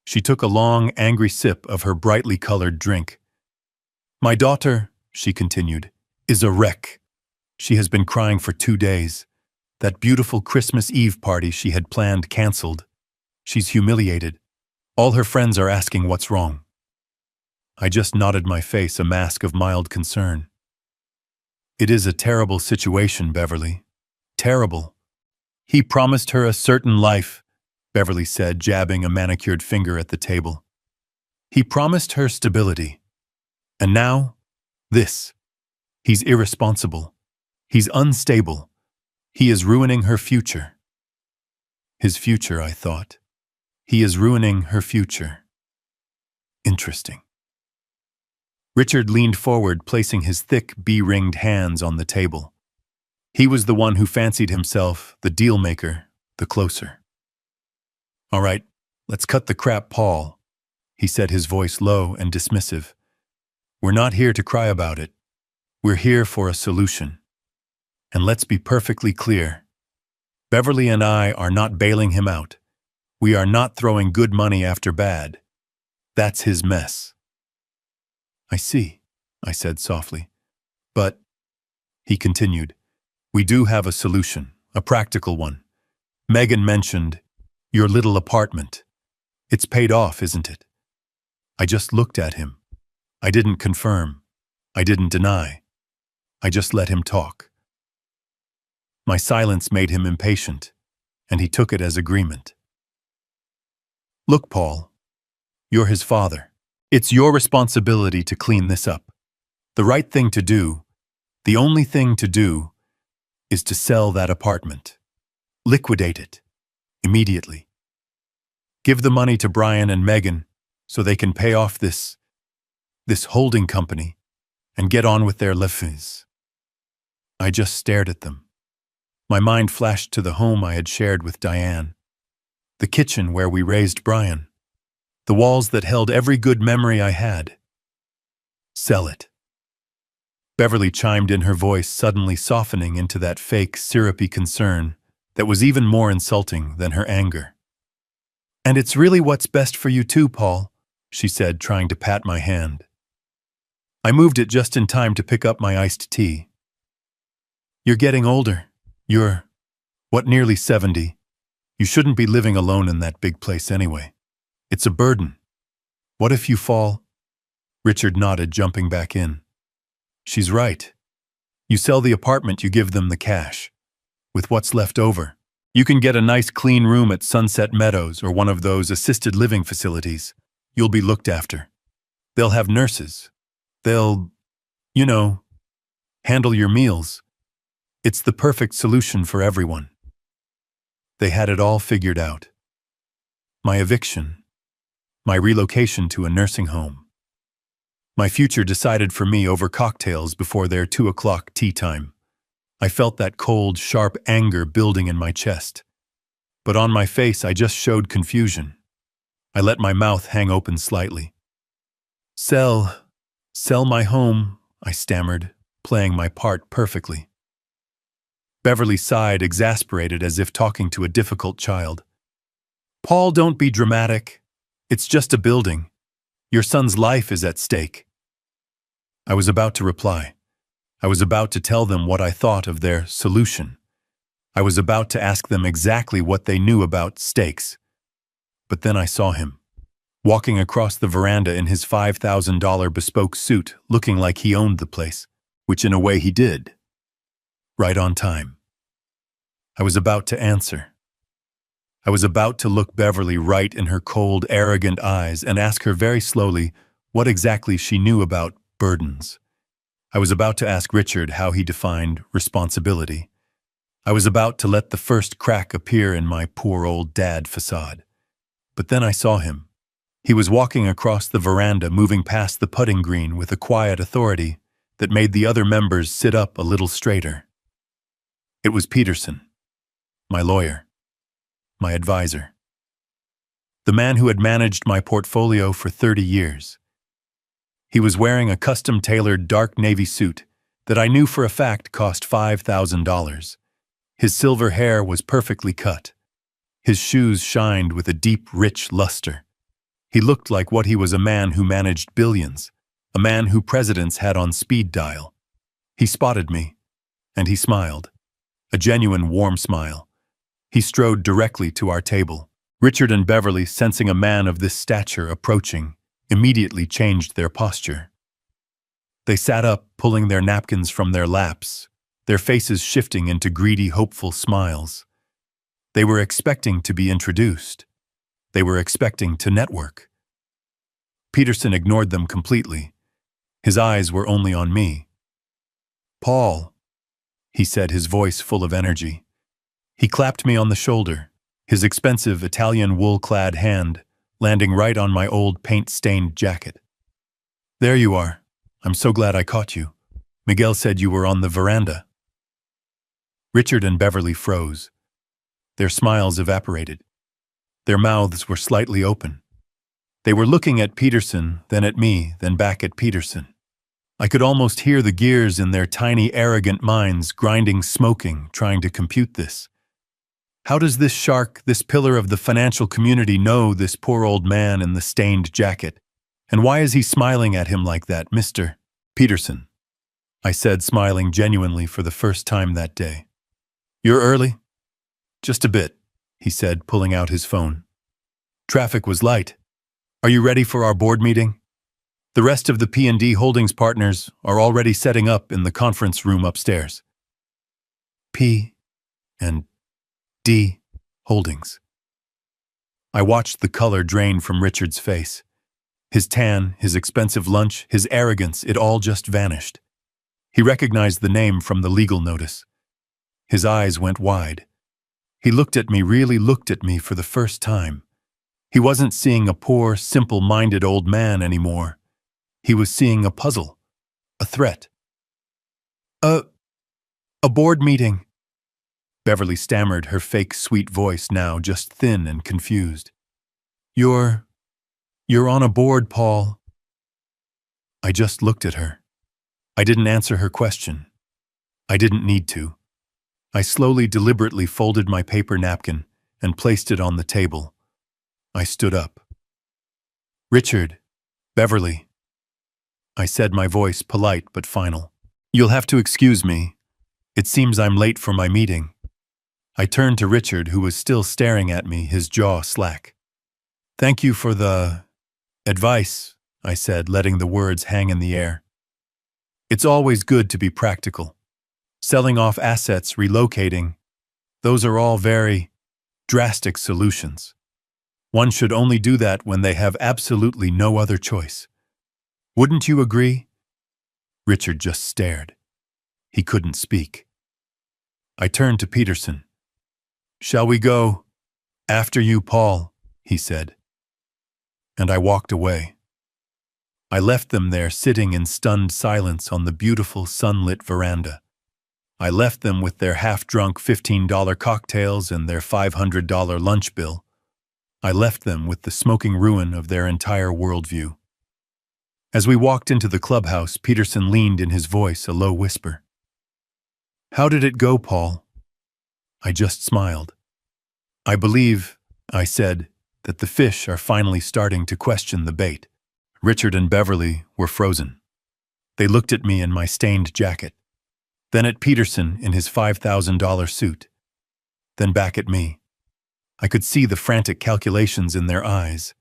[SPEAKER 1] She took a long, angry sip of her brightly colored drink. "My daughter," she continued, "is a wreck. She has been crying for 2 days. That beautiful Christmas Eve party she had planned canceled. She's humiliated. All her friends are asking what's wrong." I just nodded my face, a mask of mild concern. "It is a terrible situation, Beverly. Terrible." "He promised her a certain life," Beverly said, jabbing a manicured finger at the table. "He promised her stability. And now, this. He's irresponsible. He's unstable. He is ruining her future." His future, I thought. He is ruining her future. Interesting. Richard leaned forward, placing his thick, bee-ringed hands on the table. He was the one who fancied himself the deal-maker, the closer. "All right, let's cut the crap, Paul," he said, his voice low and dismissive. "We're not here to cry about it. We're here for a solution. And let's be perfectly clear. Beverly and I are not bailing him out. We are not throwing good money after bad. That's his mess." "I see," I said softly. "But," he continued, "we do have a solution, a practical one. Megan mentioned your little apartment. It's paid off, isn't it?" I just looked at him. I didn't confirm. I didn't deny. I just let him talk. My silence made him impatient, and he took it as agreement. "Look, Paul, you're his father. It's your responsibility to clean this up. The right thing to do, the only thing to do, is to sell that apartment. Liquidate it. Immediately. Give the money to Brian and Megan so they can pay off this holding company and get on with their lives." I just stared at them. My mind flashed to the home I had shared with Diane, the kitchen where we raised Brian, the walls that held every good memory I had. Sell it. Beverly chimed in, her voice suddenly softening into that fake, syrupy concern that was even more insulting than her anger. "And it's really what's best for you too, Paul," she said, trying to pat my hand. I moved it just in time to pick up my iced tea. "You're getting older. You're, nearly 70. You shouldn't be living alone in that big place anyway. It's a burden. What if you fall? Richard nodded, jumping back in. She's right. You sell the apartment, you give them the cash. With what's left over, you can get a nice clean room at Sunset Meadows or one of those assisted living facilities. You'll be looked after. They'll have nurses. They'll, you know, handle your meals. It's the perfect solution for everyone. They had it all figured out. My eviction, my relocation to a nursing home, my future decided for me over cocktails before their 2 o'clock tea time. I felt that cold, sharp anger building in my chest. But on my face, I just showed confusion. I let my mouth hang open slightly. Sell my home, I stammered, playing my part perfectly. Beverly sighed, exasperated, as if talking to a difficult child. Paul, don't be dramatic. It's just a building. Your son's life is at stake. I was about to reply. I was about to tell them what I thought of their solution. I was about to ask them exactly what they knew about stakes. But then I saw him, walking across the veranda in his $5,000 bespoke suit, looking like he owned the place, which in a way he did. Right on time. I was about to answer. I was about to look Beverly right in her cold, arrogant eyes and ask her very slowly what exactly she knew about burdens. I was about to ask Richard how he defined responsibility. I was about to let the first crack appear in my poor old dad facade. But then I saw him. He was walking across the veranda, moving past the putting green with a quiet authority that made the other members sit up a little straighter. It was Peterson, my lawyer, my advisor, the man who had managed my portfolio for 30 years. He was wearing a custom-tailored dark navy suit that I knew for a fact cost $5,000. His silver hair was perfectly cut. His shoes shined with a deep, rich luster. He looked like what he was, a man who managed billions, a man who presidents had on speed dial. He spotted me, and he smiled, a genuine warm smile. He strode directly to our table. Richard and Beverly, sensing a man of this stature approaching, immediately changed their posture. They sat up, pulling their napkins from their laps, their faces shifting into greedy, hopeful smiles. They were expecting to be introduced. They were expecting to network. Peterson ignored them completely. His eyes were only on me. Paul, he said, his voice full of energy. He clapped me on the shoulder, his expensive Italian wool-clad hand landing right on my old paint-stained jacket. There you are. I'm so glad I caught you. Miguel said you were on the veranda. Richard and Beverly froze. Their smiles evaporated. Their mouths were slightly open. They were looking at Peterson, then at me, then back at Peterson. I could almost hear the gears in their tiny, arrogant minds grinding, smoking, trying to compute this. How does this shark, this pillar of the financial community, know this poor old man in the stained jacket? And why is he smiling at him like that, Mr. Peterson? I said, smiling genuinely for the first time that day. You're early? Just a bit, he said, pulling out his phone. Traffic was light. Are you ready for our board meeting? The rest of the P&D Holdings partners are already setting up in the conference room upstairs. P and D Holdings. I watched the color drain from Richard's face. His tan, his expensive lunch, his arrogance, it all just vanished. He recognized the name from the legal notice. His eyes went wide. He looked at me, really looked at me for the first time. He wasn't seeing a poor, simple-minded old man anymore. He was seeing a puzzle, a threat. A board meeting. Beverly stammered, her fake sweet voice now just thin and confused. You're on a board, Paul. I just looked at her. I didn't answer her question. I didn't need to. I slowly, deliberately folded my paper napkin and placed it on the table. I stood up. Richard, Beverly, I said, my voice polite but final. You'll have to excuse me. It seems I'm late for my meeting. I turned to Richard, who was still staring at me, his jaw slack. "Thank you for the advice," I said, letting the words hang in the air. "It's always good to be practical. Selling off assets, relocating, those are all very drastic solutions. One should only do that when they have absolutely no other choice. Wouldn't you agree?" Richard just stared. He couldn't speak. I turned to Peterson. "Shall we go after you, Paul?" he said. And I walked away. I left them there sitting in stunned silence on the beautiful sunlit veranda. I left them with their half-drunk $15 cocktails and their $500 lunch bill. I left them with the smoking ruin of their entire worldview. As we walked into the clubhouse, Peterson leaned in his voice, a low whisper. "How did it go, Paul?" I just smiled. "I believe," I said, "that the fish are finally starting to question the bait." Richard and Beverly were frozen. They looked at me in my stained jacket, then at Peterson in his $5,000 suit, then back at me. I could see the frantic calculations in their eyes.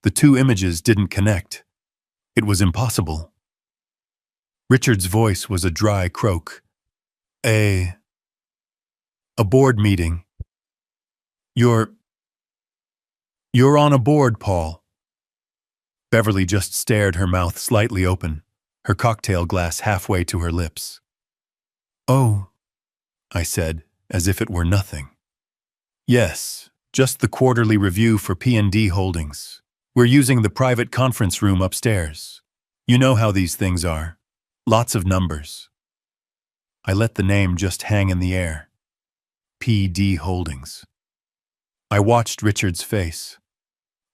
[SPEAKER 1] The two images didn't connect. It was impossible. Richard's voice was a dry croak. A board meeting. You're on a board, Paul." Beverly just stared, her mouth slightly open, her cocktail glass halfway to her lips. "Oh," I said, as if it were nothing. "Yes, just the quarterly review for P&D Holdings. We're using the private conference room upstairs. You know how these things are. Lots of numbers." I let the name just hang in the air. P&D Holdings. I watched Richard's face.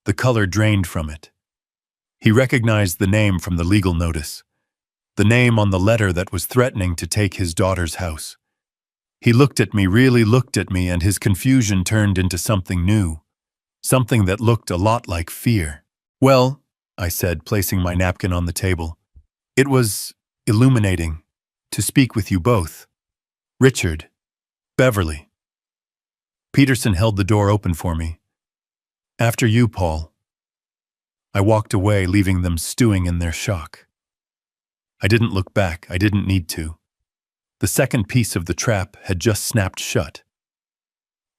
[SPEAKER 1] The color drained from it. He recognized the name from the legal notice, the name on the letter that was threatening to take his daughter's house. He looked at me, really looked at me, and his confusion turned into something new, something that looked a lot like fear. "Well," I said, placing my napkin on the table, "it was illuminating to speak with you both. Richard, Beverly." Peterson held the door open for me. "After you, Paul." I walked away, leaving them stewing in their shock. I didn't look back. I didn't need to. The second piece of the trap had just snapped shut.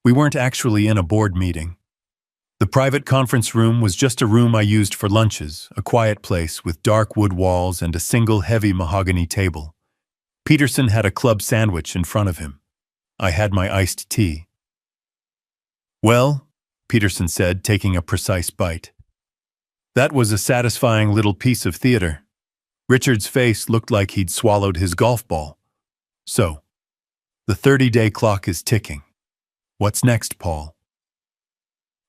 [SPEAKER 1] We weren't actually in a board meeting. The private conference room was just a room I used for lunches, a quiet place with dark wood walls and a single heavy mahogany table. Peterson had a club sandwich in front of him. I had my iced tea. "Well," Peterson said, taking a precise bite, "that was a satisfying little piece of theater." Richard's face looked like he'd swallowed his golf ball. "So, the 30-day clock is ticking. What's next, Paul?"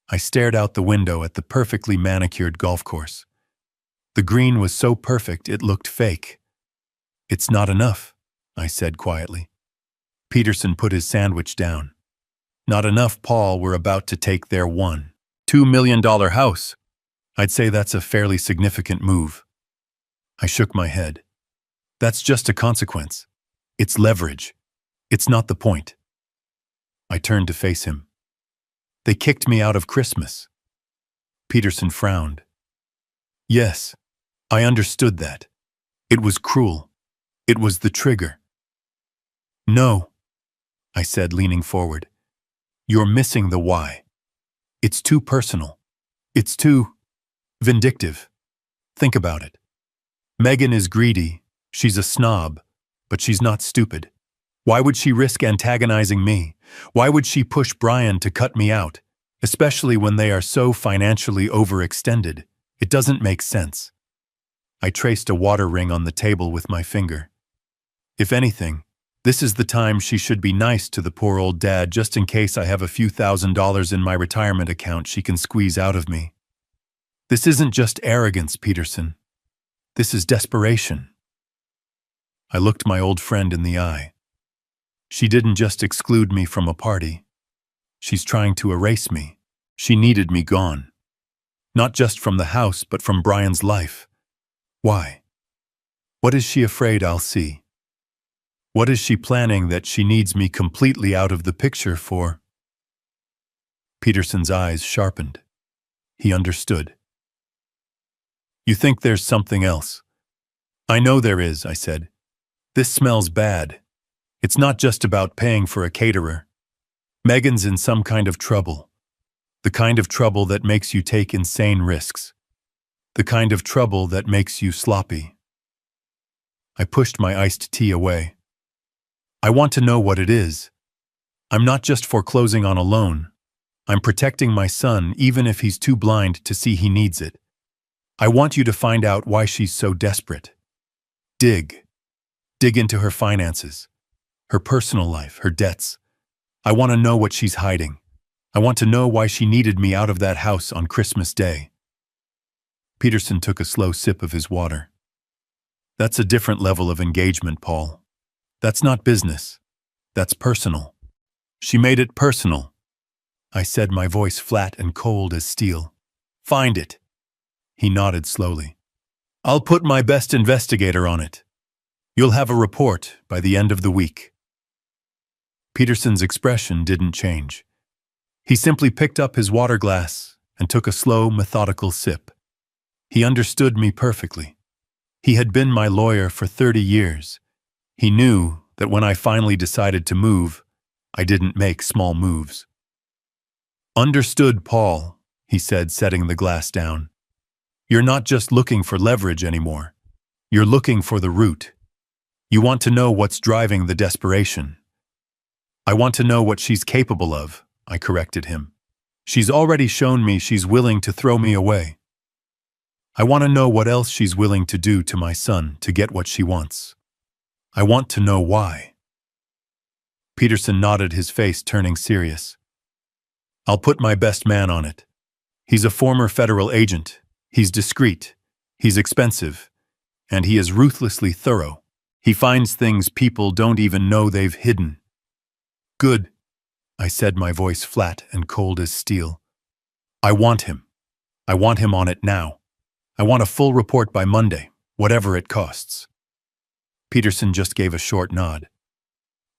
[SPEAKER 1] I stared out the window at the perfectly manicured golf course. The green was so perfect it looked fake. "It's not enough," I said quietly. Peterson put his sandwich down. "Not enough, Paul. We're about to take their $1.2 million house. I'd say that's a fairly significant move." I shook my head. "That's just a consequence. It's leverage. It's not the point." I turned to face him. "They kicked me out of Christmas." Peterson frowned. "Yes, I understood that. It was cruel. It was the trigger." "No," I said, leaning forward. "You're missing the why. It's too personal. It's too vindictive. Think about it. Megan is greedy. She's a snob, but she's not stupid. Why would she risk antagonizing me? Why would she push Brian to cut me out, especially when they are so financially overextended? It doesn't make sense." I traced a water ring on the table with my finger. "If anything, this is the time she should be nice to the poor old dad, just in case I have a few $1,000s in my retirement account she can squeeze out of me. This isn't just arrogance, Peterson. This is desperation." I looked my old friend in the eye. She didn't just exclude me from a party. She's trying to erase me. She needed me gone. Not just from the house, but from Brian's life. Why? What is she afraid I'll see? What is she planning that she needs me completely out of the picture for? Peterson's eyes sharpened. He understood. You think there's something else? I know there is, I said. This smells bad. It's not just about paying for a caterer. Megan's in some kind of trouble. The kind of trouble that makes you take insane risks. The kind of trouble that makes you sloppy. I pushed my iced tea away. I want to know what it is. I'm not just foreclosing on a loan. I'm protecting my son even if he's too blind to see he needs it. I want you to find out why she's so desperate. Dig into her finances, her personal life, her debts. I want to know what she's hiding. I want to know why she needed me out of that house on Christmas Day. Peterson took a slow sip of his water. That's a different level of engagement, Paul. That's not business. That's personal. She made it personal. I said, my voice flat and cold as steel. Find it. He nodded slowly. I'll put my best investigator on it. You'll have a report by the end of the week. Peterson's expression didn't change. He simply picked up his water glass and took a slow, methodical sip. He understood me perfectly. He had been my lawyer for 30 years. He knew that when I finally decided to move, I didn't make small moves. Understood, Paul, he said, setting the glass down. You're not just looking for leverage anymore. You're looking for the root. You want to know what's driving the desperation. I want to know what she's capable of, I corrected him. She's already shown me she's willing to throw me away. I want to know what else she's willing to do to my son to get what she wants. I want to know why. Peterson nodded, his face turning serious. I'll put my best man on it. He's a former federal agent. He's discreet. He's expensive. And he is ruthlessly thorough. He finds things people don't even know they've hidden. Good, I said, my voice flat and cold as steel. I want him. I want him on it now. I want a full report by Monday, whatever it costs. Peterson just gave a short nod.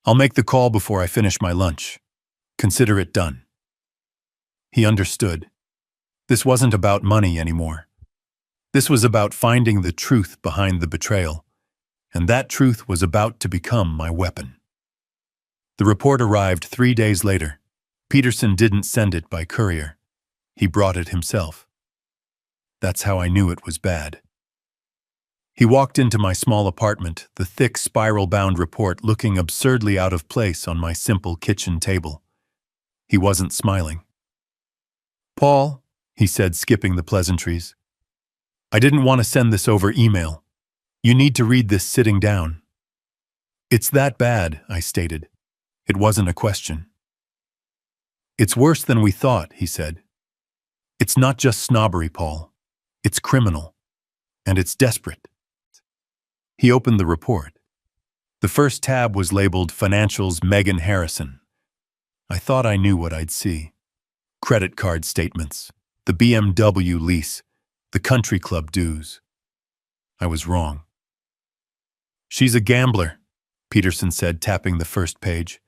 [SPEAKER 1] I'll make the call before I finish my lunch. Consider it done. He understood. This wasn't about money anymore. This was about finding the truth behind the betrayal, and that truth was about to become my weapon. The report arrived 3 days later. Peterson didn't send it by courier. He brought it himself. That's how I knew it was bad. He walked into my small apartment, the thick spiral-bound report looking absurdly out of place on my simple kitchen table. He wasn't smiling. Paul, he said, skipping the pleasantries, I didn't want to send this over email. You need to read this sitting down. It's that bad, I stated. It wasn't a question. It's worse than we thought, he said. It's not just snobbery, Paul. It's criminal. And it's desperate. He opened the report. The first tab was labeled Financials Megan Harrison. I thought I knew what I'd see. Credit card statements, the BMW lease, the country club dues. I was wrong. She's a gambler, Peterson said, tapping the first page.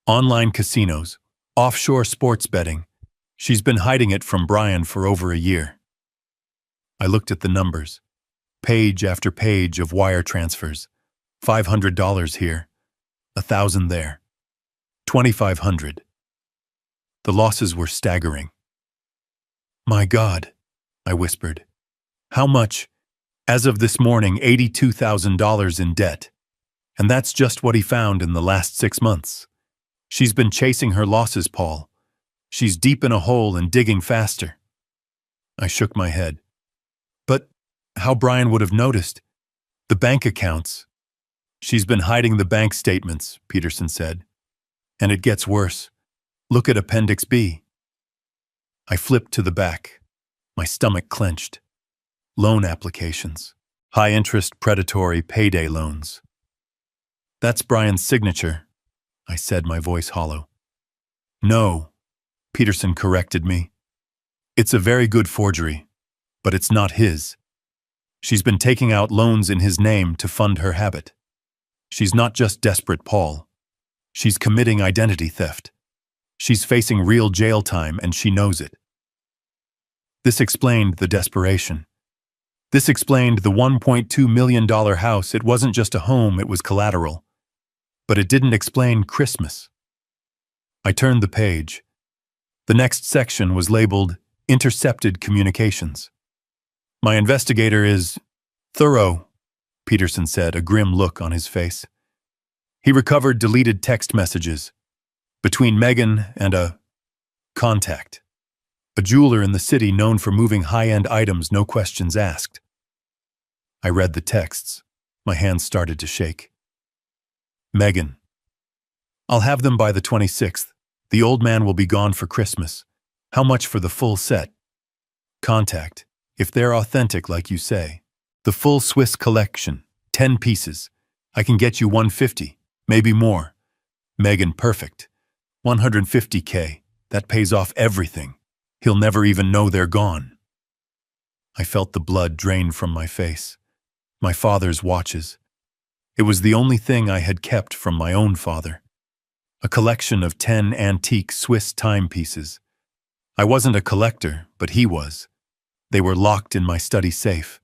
[SPEAKER 1] Online casinos, offshore sports betting. She's been hiding it from Brian for over a year. I looked at the numbers. Page after page of wire transfers. $500 here, $1,000 there, $2,500. The losses were staggering. My God, I whispered. How much? As of this morning, $82,000 in debt. And that's just what he found in the last 6 months. She's been chasing her losses, Paul. She's deep in a hole and digging faster. I shook my head. But how Brian would have noticed? The bank accounts. She's been hiding the bank statements, Peterson said. And it gets worse. Look at Appendix B. I flipped to the back. My stomach clenched. Loan applications. High-interest predatory payday loans. That's Brian's signature, I said, my voice hollow. No, Peterson corrected me. It's a very good forgery, but it's not his. She's been taking out loans in his name to fund her habit. She's not just desperate, Paul. She's committing identity theft. She's facing real jail time and she knows it. This explained the desperation. This explained the $1.2 million house. It wasn't just a home, it was collateral. But it didn't explain Christmas. I turned the page. The next section was labeled Intercepted Communications. My investigator is thorough, Peterson said, a grim look on his face. He recovered deleted text messages between Megan and a contact, a jeweler in the city known for moving high-end items, no questions asked. I read the texts. My hands started to shake. Megan. I'll have them by the 26th. The old man will be gone for Christmas. How much for the full set? Contact. If they're authentic like you say. The full Swiss collection. 10 pieces. I can get you 150, maybe more. Megan, perfect. 150K. That pays off everything. He'll never even know they're gone. I felt the blood drain from my face. My father's watches. It was the only thing I had kept from my own father. A collection of 10 antique Swiss timepieces. I wasn't a collector, but he was. They were locked in my study safe.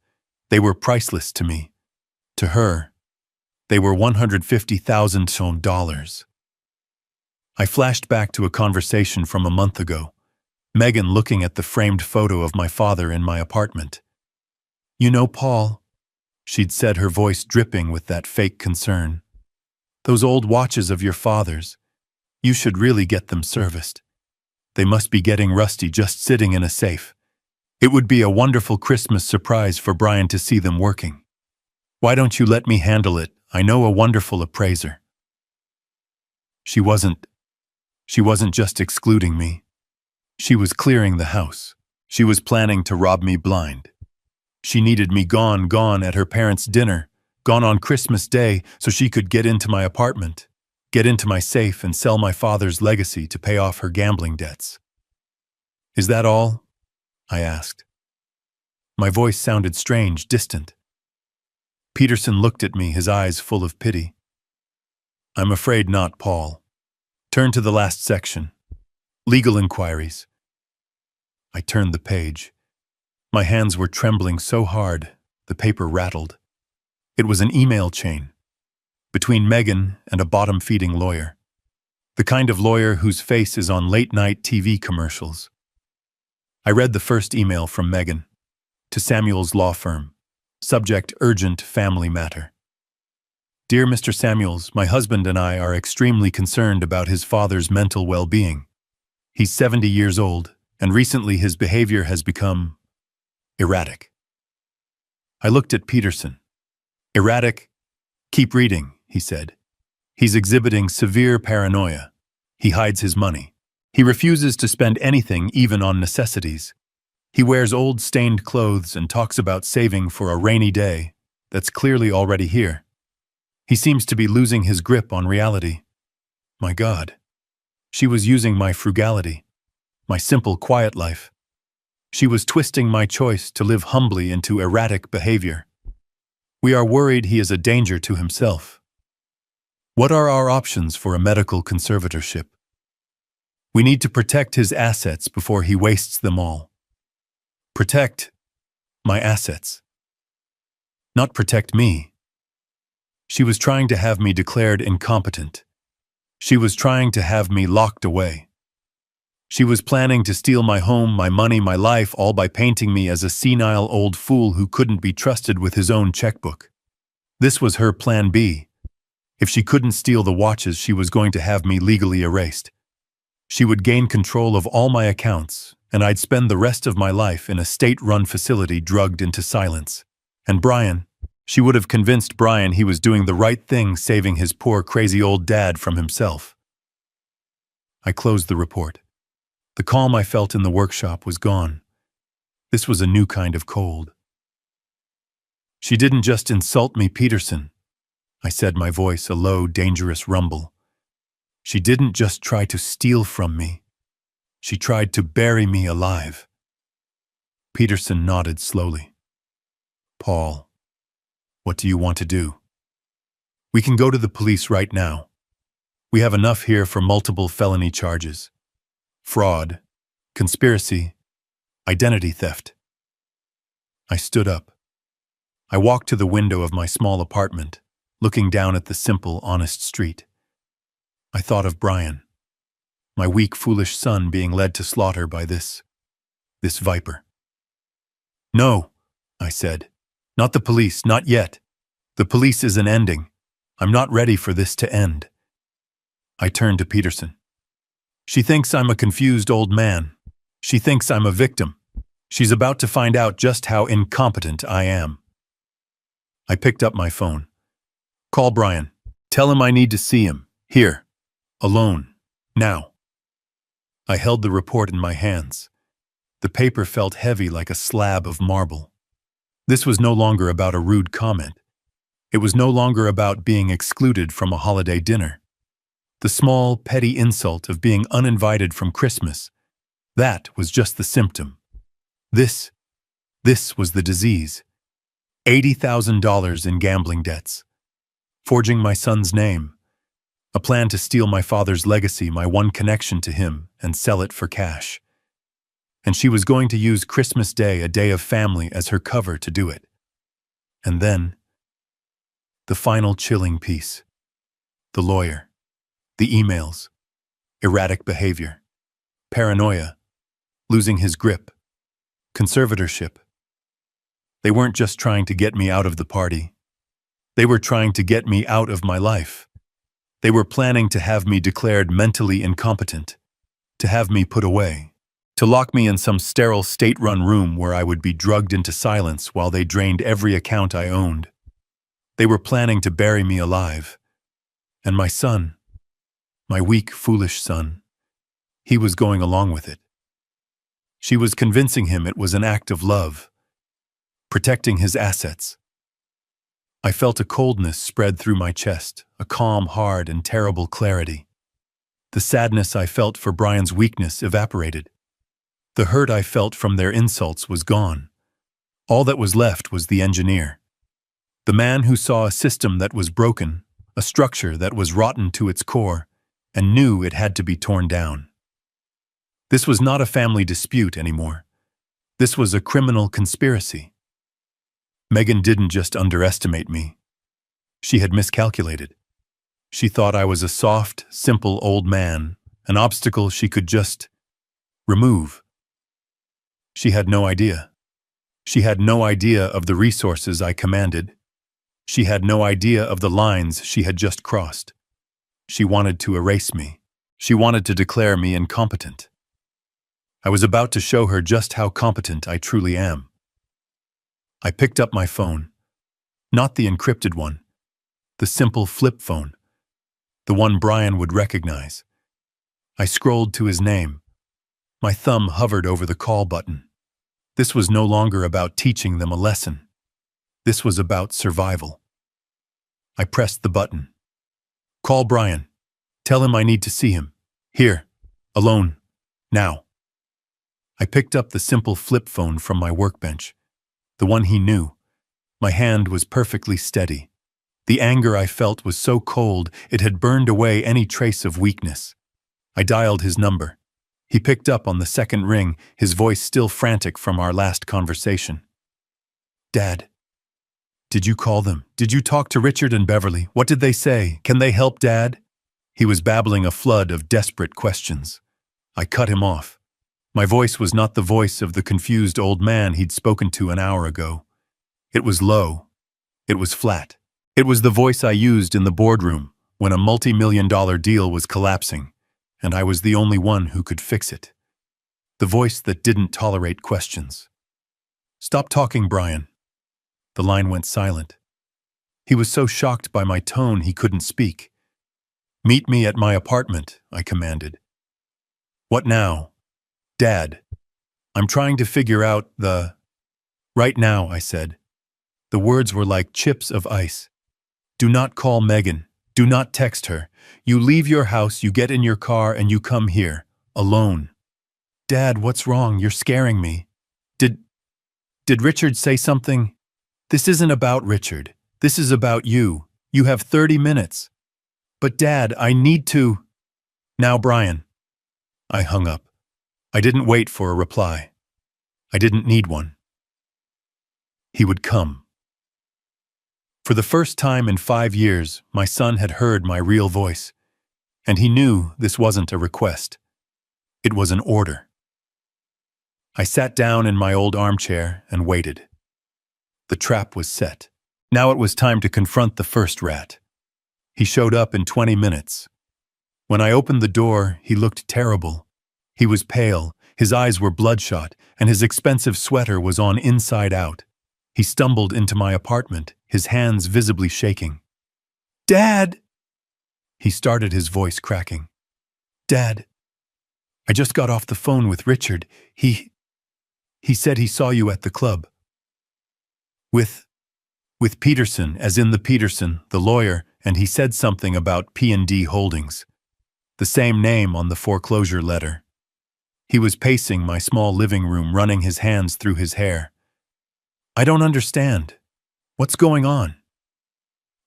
[SPEAKER 1] They were priceless to me. To her, they were $150,000. I flashed back to a conversation from a month ago. Megan looking at the framed photo of my father in my apartment. You know, Paul, she'd said, her voice dripping with that fake concern. Those old watches of your father's, you should really get them serviced. They must be getting rusty just sitting in a safe. It would be a wonderful Christmas surprise for Brian to see them working. Why don't you let me handle it? I know a wonderful appraiser. She wasn't just excluding me. She was clearing the house. She was planning to rob me blind. She needed me gone at her parents' dinner, gone on Christmas Day so she could get into my apartment, get into my safe and sell my father's legacy to pay off her gambling debts. Is that all? I asked. My voice sounded strange, distant. Peterson looked at me, his eyes full of pity. I'm afraid not, Paul. Turn to the last section. Legal inquiries. I turned the page. My hands were trembling so hard, the paper rattled. It was an email chain between Megan and a bottom-feeding lawyer. The kind of lawyer whose face is on late-night TV commercials. I read the first email from Megan to Samuel's law firm. Subject: urgent family matter. Dear Mr. Samuels, my husband and I are extremely concerned about his father's mental well-being. He's 70 years old, and recently his behavior has become erratic. I looked at Peterson. Erratic? Keep reading, he said. He's exhibiting severe paranoia. He hides his money. He refuses to spend anything, even on necessities. He wears old stained clothes and talks about saving for a rainy day that's clearly already here. He seems to be losing his grip on reality. My God. She was using my frugality, my simple, quiet life. She was twisting my choice to live humbly into erratic behavior. We are worried he is a danger to himself. What are our options for a medical conservatorship? We need to protect his assets before he wastes them all. Protect my assets. Not protect me. She was trying to have me declared incompetent. She was trying to have me locked away. She was planning to steal my home, my money, my life, all by painting me as a senile old fool who couldn't be trusted with his own checkbook. This was her plan B. If she couldn't steal the watches, she was going to have me legally erased. She would gain control of all my accounts, and I'd spend the rest of my life in a state-run facility drugged into silence. And Brian, she would have convinced Brian he was doing the right thing, saving his poor crazy old dad from himself. I closed the report. The calm I felt in the workshop was gone. This was a new kind of cold. She didn't just insult me, Peterson, I said, my voice a low, dangerous rumble. She didn't just try to steal from me. She tried to bury me alive. Peterson nodded slowly. Paul, what do you want to do? We can go to the police right now. We have enough here for multiple felony charges. Fraud, conspiracy, identity theft. I stood up. I walked to the window of my small apartment, looking down at the simple, honest street. I thought of Brian, my weak, foolish son being led to slaughter by this viper. No, I said. Not the police, not yet. The police is an ending. I'm not ready for this to end. I turned to Peterson. She thinks I'm a confused old man. She thinks I'm a victim. She's about to find out just how incompetent I am. I picked up my phone. Call Brian. Tell him I need to see him. Here. Alone. Now. I held the report in my hands. The paper felt heavy like a slab of marble. This was no longer about a rude comment. It was no longer about being excluded from a holiday dinner. The small, petty insult of being uninvited from Christmas, that was just the symptom. This was the disease. $80,000 in gambling debts. Forging my son's name. A plan to steal my father's legacy, my one connection to him, and sell it for cash. And she was going to use Christmas Day, a day of family, as her cover to do it. And then, the final chilling piece. The lawyer. The emails. Erratic behavior. Paranoia. Losing his grip. Conservatorship. They weren't just trying to get me out of the party. They were trying to get me out of my life. They were planning to have me declared mentally incompetent, to have me put away, to lock me in some sterile state-run room where I would be drugged into silence while they drained every account I owned. They were planning to bury me alive. And my son, my weak, foolish son, he was going along with it. She was convincing him it was an act of love, protecting his assets. I felt a coldness spread through my chest, a calm, hard, and terrible clarity. The sadness I felt for Brian's weakness evaporated. The hurt I felt from their insults was gone. All that was left was the engineer. The man who saw a system that was broken, a structure that was rotten to its core, and knew it had to be torn down. This was not a family dispute anymore. This was a criminal conspiracy. Megan didn't just underestimate me. She had miscalculated. She thought I was a soft, simple old man, an obstacle she could just remove. She had no idea. She had no idea of the resources I commanded. She had no idea of the lines she had just crossed. She wanted to erase me. She wanted to declare me incompetent. I was about to show her just how competent I truly am. I picked up my phone. Not the encrypted one. The simple flip phone. The one Brian would recognize. I scrolled to his name. My thumb hovered over the call button. This was no longer about teaching them a lesson. This was about survival. I pressed the button. Call Brian. Tell him I need to see him. Here. Alone. Now. I picked up the simple flip phone from my workbench. The one he knew. My hand was perfectly steady. The anger I felt was so cold it had burned away any trace of weakness. I dialed his number. He picked up on the second ring, his voice still frantic from our last conversation. Dad. Did you call them? Did you talk to Richard and Beverly? What did they say? Can they help, Dad? He was babbling a flood of desperate questions. I cut him off. My voice was not the voice of the confused old man he'd spoken to an hour ago. It was low. It was flat. It was the voice I used in the boardroom when a multi-million-dollar deal was collapsing, and I was the only one who could fix it. The voice that didn't tolerate questions. Stop talking, Brian. The line went silent. He was so shocked by my tone he couldn't speak. Meet me at my apartment, I commanded. What now? Dad, I'm trying to figure out the... Right now, I said. The words were like chips of ice. Do not call Megan. Do not text her. You leave your house, you get in your car, and you come here, alone. Dad, what's wrong? You're scaring me. Did Richard say something? This isn't about Richard. This is about you. You have 30 minutes. But Dad, I need to. Now, Brian. I hung up. I didn't wait for a reply. I didn't need one. He would come. For the first time in 5 years, my son had heard my real voice, and he knew this wasn't a request. It was an order. I sat down in my old armchair and waited. The trap was set. Now it was time to confront the first rat. He showed up in 20 minutes. When I opened the door, he looked terrible. He was pale, his eyes were bloodshot, and his expensive sweater was on inside out. He stumbled into my apartment, his hands visibly shaking. "Dad!" He started, his voice cracking. "Dad, I just got off the phone with Richard. He said he saw you at the club. With Peterson, as in the Peterson, the lawyer, and he said something about P&D Holdings. The same name on the foreclosure letter." He was pacing my small living room, running his hands through his hair. "I don't understand. What's going on?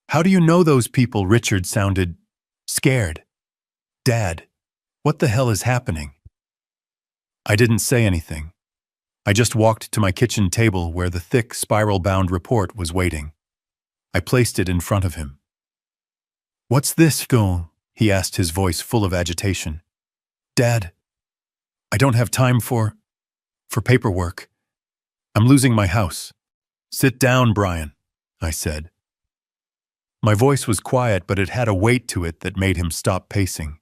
[SPEAKER 1] How do you know those people?" Richard sounded scared. "Dad, what the hell is happening?" I didn't say anything. I just walked to my kitchen table where the thick, spiral-bound report was waiting. I placed it in front of him. "What's this, Phil?" he asked, his voice full of agitation. "Dad, I don't have time for paperwork. I'm losing my house." "Sit down, Brian," I said. My voice was quiet, but it had a weight to it that made him stop pacing.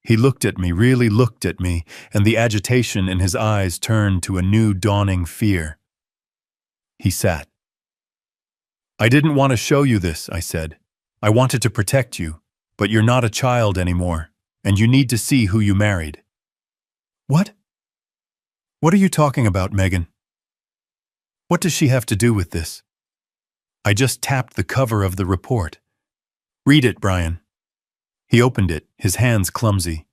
[SPEAKER 1] He looked at me, really looked at me, and the agitation in his eyes turned to a new dawning fear. He sat. "I didn't want to show you this," I said. "I wanted to protect you, but you're not a child anymore, and you need to see who you married." "What? What are you talking about, Megan? What does she have to do with this?" I just tapped the cover of the report. "Read it, Brian." He opened it, his hands clumsy.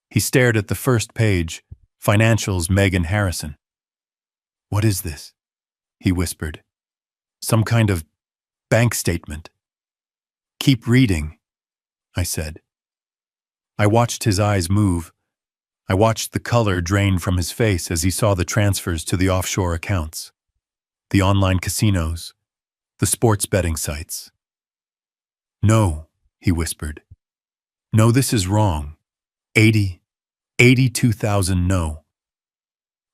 [SPEAKER 1] He stared at the first page, Financials, Megan Harrison. "What is this?" he whispered. "Some kind of bank statement." "Keep reading," I said. I watched his eyes move. I watched the color drain from his face as he saw the transfers to the offshore accounts, the online casinos, the sports betting sites. "No," he whispered. "No, this is wrong. 82,000, no.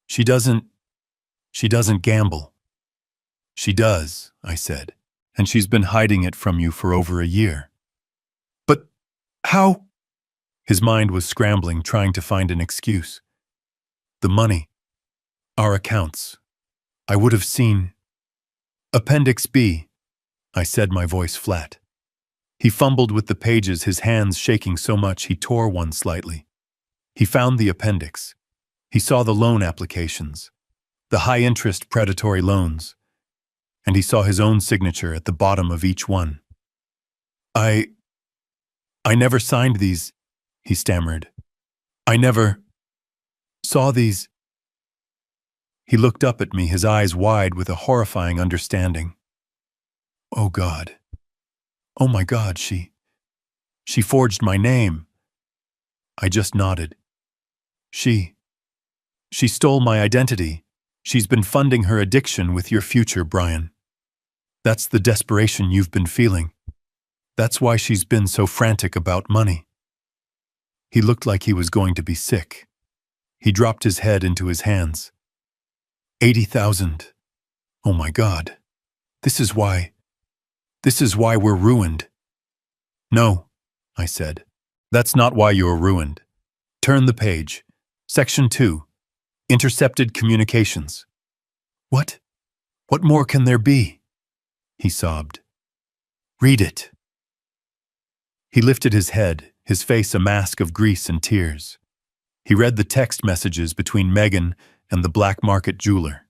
[SPEAKER 1] She doesn't gamble." "She does," I said, "and she's been hiding it from you for over a year." "But how?" His mind was scrambling, trying to find an excuse. "The money. Our accounts. I would have seen." "Appendix B," I said, my voice flat. He fumbled with the pages, his hands shaking so much he tore one slightly. He found the appendix. He saw the loan applications, the high-interest predatory loans, and he saw his own signature at the bottom of each one. I never signed these," he stammered. "I never saw these." He looked up at me, his eyes wide with a horrifying understanding. "Oh God. Oh my God, she forged my name." I just nodded. She stole my identity. She's been funding her addiction with your future, Brian. That's the desperation you've been feeling. That's why she's been so frantic about money." He looked like he was going to be sick. He dropped his head into his hands. 80,000. Oh my God. This is why we're ruined." "No," I said. "That's not why you're ruined. Turn the page. Section 2. Intercepted communications." What? What more can there be?" he sobbed. "Read it." He lifted his head, his face a mask of grease and tears. He read the text messages between Megan and the black market jeweler.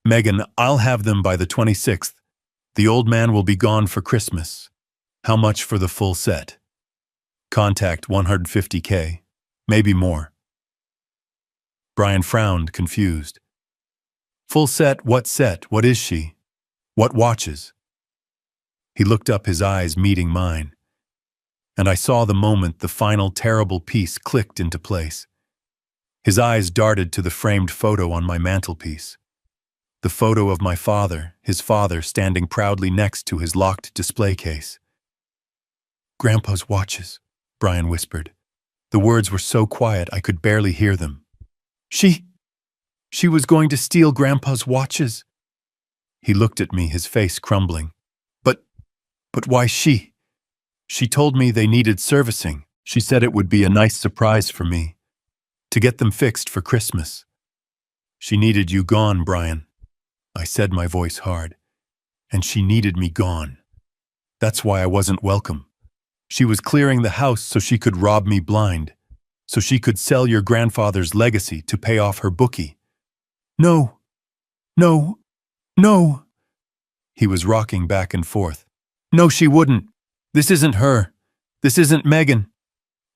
[SPEAKER 1] "Megan, I'll have them by the 26th. The old man will be gone for Christmas. How much for the full set? Contact 150K, maybe more." Brian frowned, confused. "Full set? What set? What is she? What watches?" He looked up, his eyes meeting mine, and I saw the moment the final terrible piece clicked into place. His eyes darted to the framed photo on my mantelpiece. The photo of my father, his father, standing proudly next to his locked display case. "Grandpa's watches," Brian whispered. The words were so quiet I could barely hear them. She was going to steal Grandpa's watches." He looked at me, his face crumbling. But why she? She told me they needed servicing. She said it would be a nice surprise for me, to get them fixed for Christmas. She needed you gone, Brian. I said, my voice hard. And she needed me gone. That's why I wasn't welcome. She was clearing the house so she could rob me blind, so she could sell your grandfather's legacy to pay off her bookie. No, no, no. He was rocking back and forth. No, she wouldn't. This isn't her. This isn't Megan.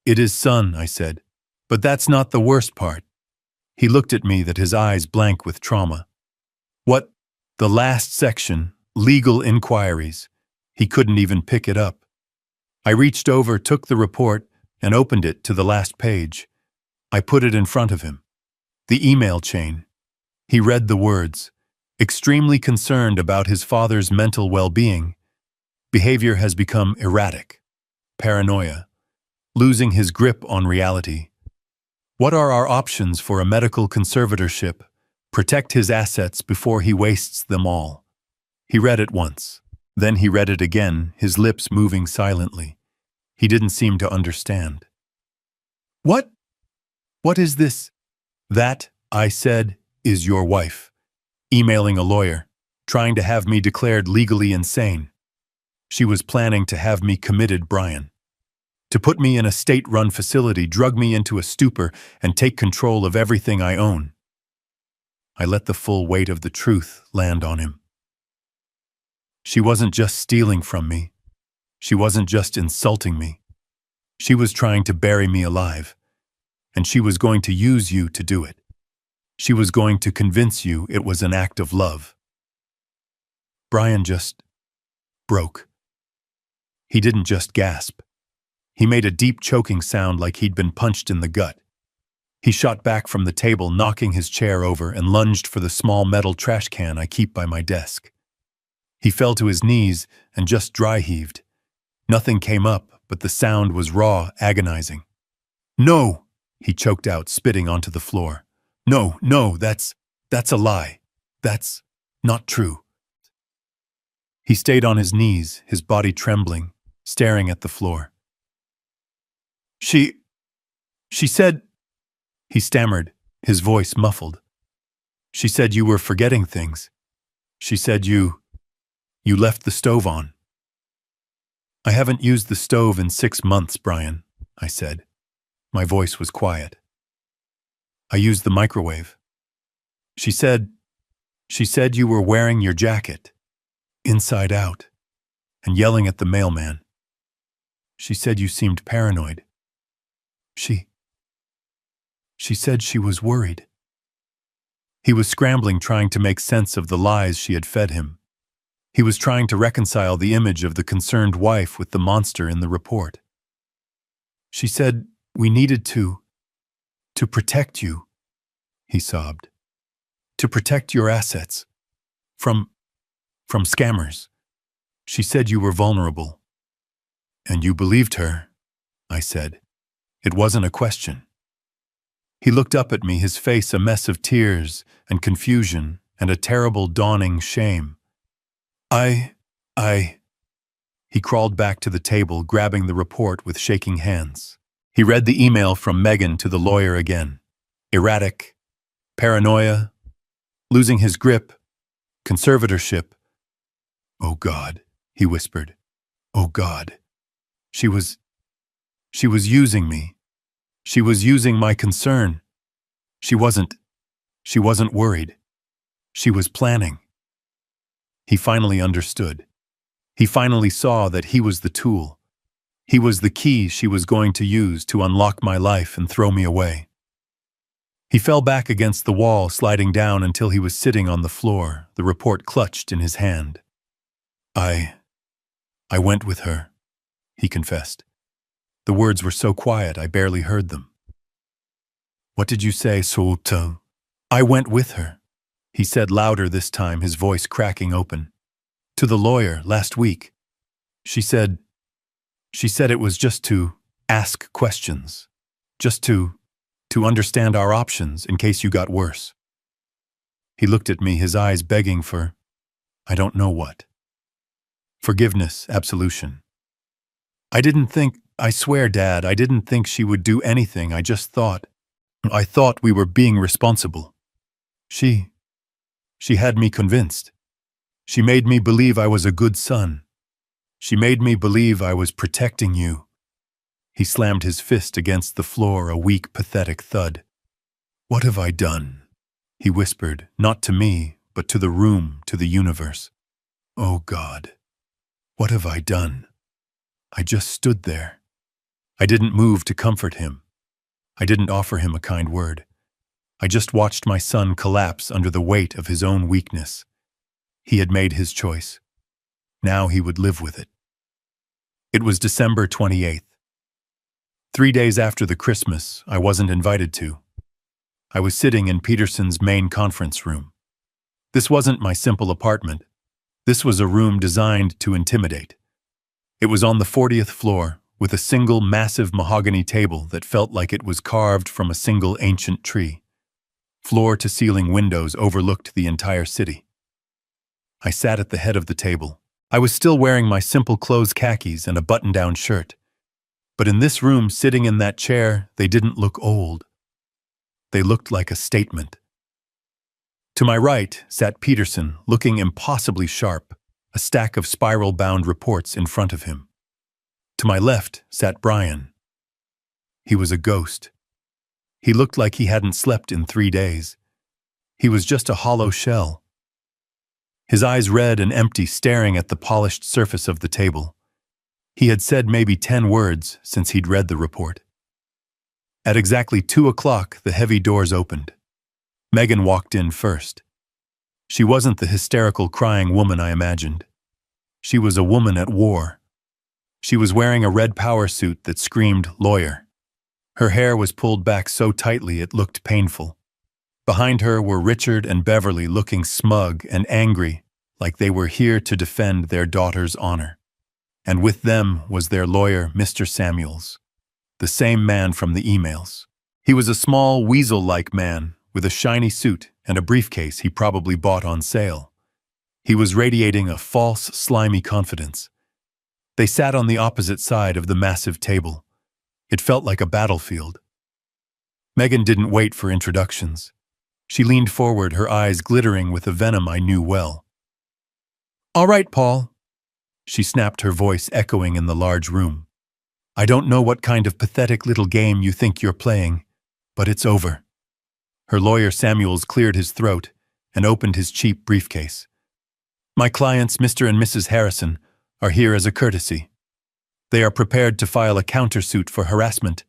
[SPEAKER 1] It is, son, I said. But that's not the worst part. He looked at me, that his eyes blank with trauma. What? The last section, legal inquiries. He couldn't even pick it up. I reached over, took the report, and opened it to the last page. I put it in front of him. The email chain. He read the words. Extremely concerned about his father's mental well-being. Behavior has become erratic. Paranoia. Losing his grip on reality. What are our options for a medical conservatorship? Protect his assets before he wastes them all. He read it once. Then he read it again, his lips moving silently. He didn't seem to understand. What? What is this? That, I said, is your wife. Emailing a lawyer, trying to have me declared legally insane. She was planning to have me committed, Brian. To put me in a state-run facility, drug me into a stupor, and take control of everything I own. I let the full weight of the truth land on him. She wasn't just stealing from me. She wasn't just insulting me. She was trying to bury me alive. And she was going to use you to do it. She was going to convince you it was an act of love. Brian just broke. He didn't just gasp. He made a deep choking sound like he'd been punched in the gut. He shot back from the table, knocking his chair over, and lunged for the small metal trash can I keep by my desk. He fell to his knees and just dry-heaved. Nothing came up, but the sound was raw, agonizing. No, he choked out, spitting onto the floor. No, that's a lie. That's not true. He stayed on his knees, his body trembling, staring at the floor. She said, he stammered, his voice muffled. She said you were forgetting things. She said you left the stove on. I haven't used the stove in 6 months, Brian, I said. My voice was quiet. I used the microwave. She said you were wearing your jacket, inside out, and yelling at the mailman. She said you seemed paranoid. She said she was worried. He was scrambling, trying to make sense of the lies she had fed him. He was trying to reconcile the image of the concerned wife with the monster in the report. She said we needed to protect you, he sobbed. To protect your assets. From scammers. She said you were vulnerable. And you believed her, I said. It wasn't a question. He looked up at me, his face a mess of tears and confusion and a terrible dawning shame. He crawled back to the table, grabbing the report with shaking hands. He read the email from Megan to the lawyer again. Erratic, paranoia, losing his grip, conservatorship. Oh God, he whispered. Oh God. She was using me. She was using my concern. She wasn't worried. She was planning. He finally understood. He finally saw that he was the tool. He was the key she was going to use to unlock my life and throw me away. He fell back against the wall, sliding down until he was sitting on the floor, the report clutched in his hand. I went with her, he confessed. The words were so quiet I barely heard them. What did you say, Sultan? I went with her, he said louder this time, his voice cracking open. To the lawyer last week. She said it was just to ask questions, just to understand our options in case you got worse. He looked at me, his eyes begging for, I don't know what. Forgiveness, absolution. I swear, Dad, I didn't think she would do anything. I thought we were being responsible. She had me convinced. She made me believe I was a good son. She made me believe I was protecting you. He slammed his fist against the floor, a weak, pathetic thud. What have I done? He whispered, not to me, but to the room, to the universe. Oh God, what have I done? I just stood there. I didn't move to comfort him. I didn't offer him a kind word. I just watched my son collapse under the weight of his own weakness. He had made his choice. Now he would live with it. It was December 28th. 3 days after the Christmas I wasn't invited to. I was sitting in Peterson's main conference room. This wasn't my simple apartment. This was a room designed to intimidate. It was on the 40th floor, with a single massive mahogany table that felt like it was carved from a single ancient tree. Floor-to-ceiling windows overlooked the entire city. I sat at the head of the table. I was still wearing my simple clothes khakis and a button-down shirt. But in this room, sitting in that chair, they didn't look old. They looked like a statement. To my right sat Peterson, looking impossibly sharp, a stack of spiral-bound reports in front of him. To my left sat Brian. He was a ghost. He looked like he hadn't slept in 3 days. He was just a hollow shell. His eyes red and empty, staring at the polished surface of the table. He had said maybe 10 words since he'd read the report. At exactly 2 o'clock, the heavy doors opened. Megan walked in first. She wasn't the hysterical crying woman I imagined. She was a woman at war. She was wearing a red power suit that screamed lawyer. Her hair was pulled back so tightly it looked painful. Behind her were Richard and Beverly, looking smug and angry, like they were here to defend their daughter's honor. And with them was their lawyer, Mr. Samuels, the same man from the emails. He was a small, weasel-like man with a shiny suit and a briefcase he probably bought on sale. He was radiating a false, slimy confidence. They sat on the opposite side of the massive table. It felt like a battlefield. Megan didn't wait for introductions. She leaned forward, her eyes glittering with a venom I knew well. "All right, Paul," she snapped, her voice echoing in the large room. "I don't know what kind of pathetic little game you think you're playing, but it's over." Her lawyer Samuels cleared his throat and opened his cheap briefcase. "My clients, Mr. and Mrs. Harrison, are here as a courtesy. They are prepared to file a countersuit for harassment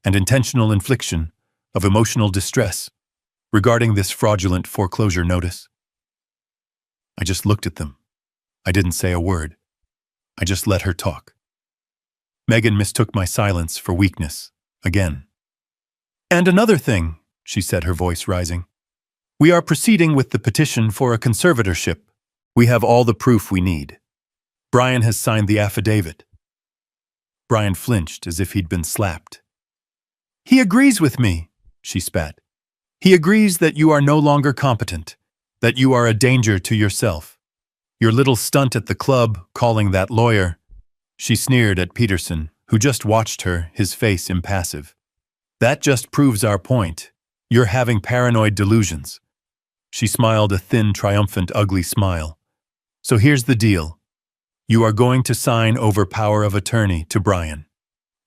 [SPEAKER 1] and intentional infliction of emotional distress regarding this fraudulent foreclosure notice." I just looked at them. I didn't say a word. I just let her talk. Megan mistook my silence for weakness, again. "And another thing," she said, her voice rising. "We are proceeding with the petition for a conservatorship. We have all the proof we need. Brian has signed the affidavit." Brian flinched as if he'd been slapped. "He agrees with me," she spat. "He agrees that you are no longer competent, that you are a danger to yourself. Your little stunt at the club, calling that lawyer." She sneered at Peterson, who just watched her, his face impassive. "That just proves our point. You're having paranoid delusions." She smiled a thin, triumphant, ugly smile. "So here's the deal. You are going to sign over power of attorney to Brian.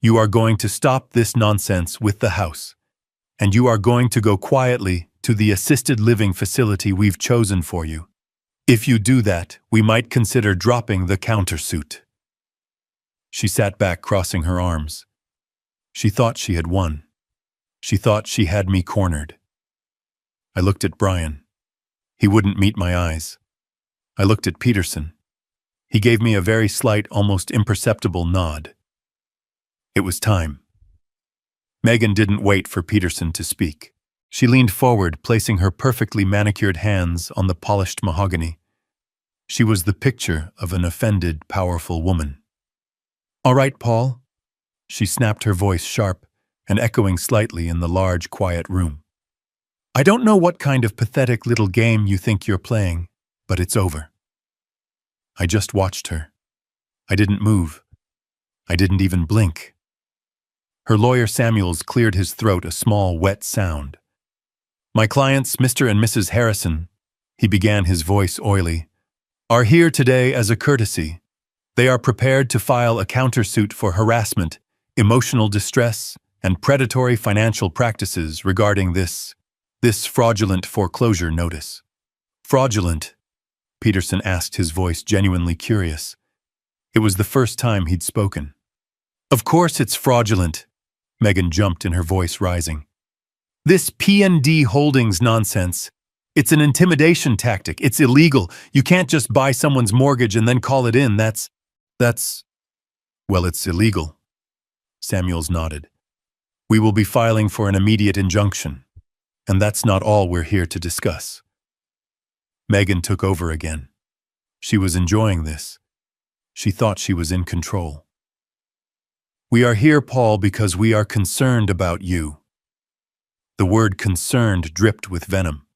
[SPEAKER 1] You are going to stop this nonsense with the house. And you are going to go quietly to the assisted living facility we've chosen for you. If you do that, we might consider dropping the countersuit." She sat back, crossing her arms. She thought she had won. She thought she had me cornered. I looked at Brian. He wouldn't meet my eyes. I looked at Peterson. He gave me a very slight, almost imperceptible nod. It was time. Megan didn't wait for Peterson to speak. She leaned forward, placing her perfectly manicured hands on the polished mahogany. She was the picture of an offended, powerful woman. "All right, Paul," she snapped, her voice sharp and echoing slightly in the large, quiet room. "I don't know what kind of pathetic little game you think you're playing, but it's over." I just watched her. I didn't move. I didn't even blink. Her lawyer Samuels cleared his throat, a small, wet sound. "My clients, Mr. and Mrs. Harrison," he began, his voice oily, "are here today as a courtesy. They are prepared to file a countersuit for harassment, emotional distress, and predatory financial practices regarding this fraudulent foreclosure notice." "Fraudulent?" Peterson asked, his voice genuinely curious. It was the first time he'd spoken. "Of course it's fraudulent," Megan jumped in, her voice rising. "This P&D Holdings nonsense. It's an intimidation tactic. It's illegal. You can't just buy someone's mortgage and then call it in. That's... Well, it's illegal." Samuels nodded. "We will be filing for an immediate injunction. And that's not all we're here to discuss." Megan took over again. She was enjoying this. She thought she was in control. "We are here, Paul, because we are concerned about you." The word concerned dripped with venom.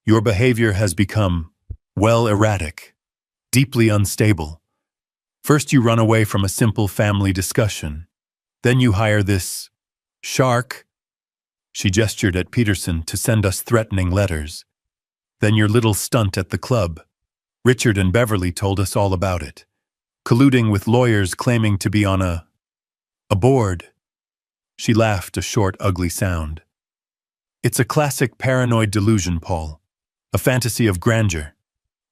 [SPEAKER 1] "Your behavior has become, well, erratic, deeply unstable. First you run away from a simple family discussion. Then you hire this shark," she gestured at Peterson, "to send us threatening letters. Then your little stunt at the club. Richard and Beverly told us all about it. Colluding with lawyers claiming to be on a board." She laughed, a short, ugly sound. "It's a classic paranoid delusion, Paul. A fantasy of grandeur.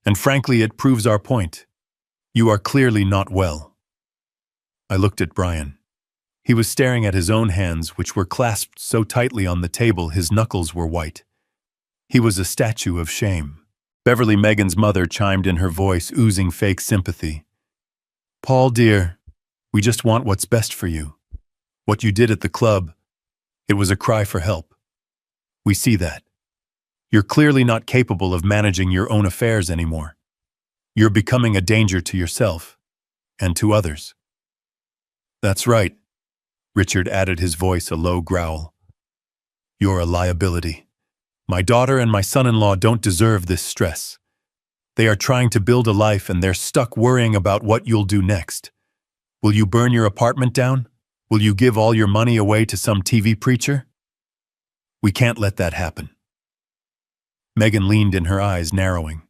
[SPEAKER 1] And frankly, it proves our point. You are clearly not well." I looked at Brian. He was staring at his own hands, which were clasped so tightly on the table his knuckles were white. He was a statue of shame. Beverly, Megan's mother, chimed in, her voice oozing fake sympathy. "Paul, dear, we just want what's best for you. What you did at the club, it was a cry for help. We see that. You're clearly not capable of managing your own affairs anymore. You're becoming a danger to yourself and to others." "That's right," Richard added, his voice a low growl. "You're a liability. My daughter and my son-in-law don't deserve this stress. They are trying to build a life and they're stuck worrying about what you'll do next. Will you burn your apartment down? Will you give all your money away to some TV preacher? We can't let that happen." Megan leaned in, her eyes narrowing.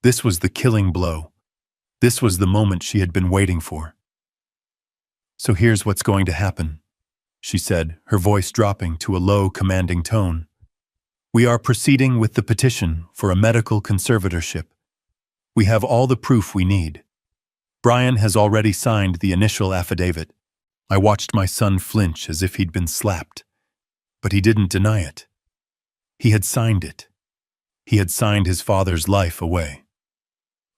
[SPEAKER 1] This was the killing blow. This was the moment she had been waiting for. "So here's what's going to happen," she said, her voice dropping to a low, commanding tone. "We are proceeding with the petition for a medical conservatorship. We have all the proof we need. Brian has already signed the initial affidavit." I watched my son flinch as if he'd been slapped. But he didn't deny it. He had signed it. He had signed his father's life away.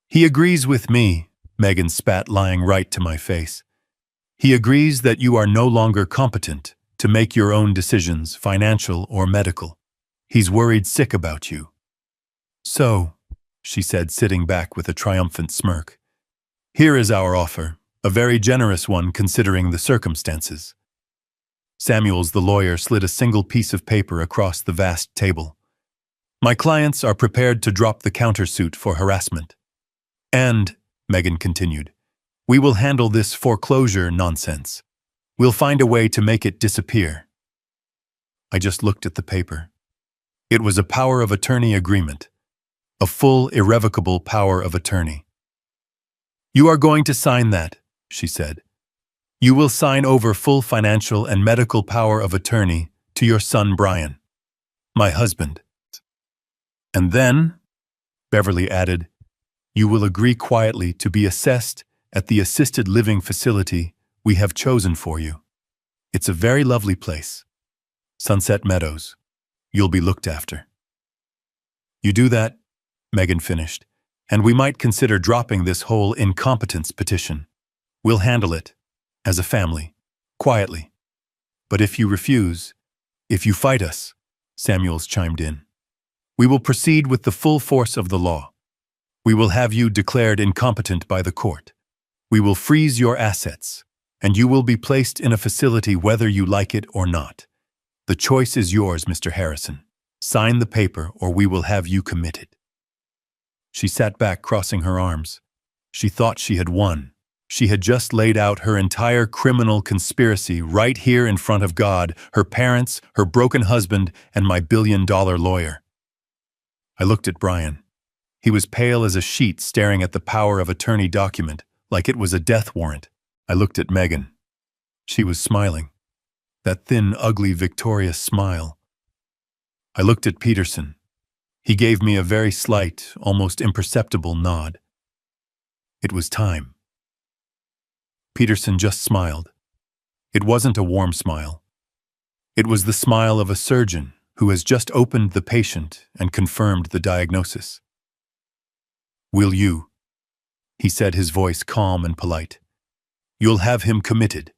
[SPEAKER 1] "He agrees with me," Megan spat, lying right to my face. "He agrees that you are no longer competent to make your own decisions, financial or medical. He's worried sick about you." "So," she said, sitting back with a triumphant smirk, "here is our offer, a very generous one considering the circumstances." Samuels, the lawyer, slid a single piece of paper across the vast table. "My clients are prepared to drop the countersuit for harassment. And," Megan continued, "we will handle this foreclosure nonsense. We'll find a way to make it disappear." I just looked at the paper. It was a power of attorney agreement. A full, irrevocable power of attorney. "You are going to sign that," she said. "You will sign over full financial and medical power of attorney to your son Brian, my husband. And then," Beverly added, "you will agree quietly to be assessed at the assisted living facility we have chosen for you. It's a very lovely place. Sunset Meadows. You'll be looked after." "You do that," Megan finished. and we might consider dropping this whole incompetence petition. We'll handle it, as a family, quietly. But if you refuse, if you fight us, Samuels chimed in, we will proceed with the full force of the law. We will have you declared incompetent by the court. We will freeze your assets, and you will be placed in a facility whether you like it or not. The choice is yours, Mr. Harrison. Sign the paper or we will have you committed. She sat back, crossing her arms. She thought she had won. She had just laid out her entire criminal conspiracy right here in front of God, her parents, her broken husband, and my billion-dollar lawyer. I looked at Brian. He was pale as a sheet, staring at the power of attorney document, like it was a death warrant. I looked at Megan. She was smiling. That thin, ugly, victorious smile. I looked at Peterson. He gave me a very slight, almost imperceptible nod. It was time. Peterson just smiled. It wasn't a warm smile. It was the smile of a surgeon who has just opened the patient and confirmed the diagnosis. Will you? He said, his voice calm and polite. You'll have him committed.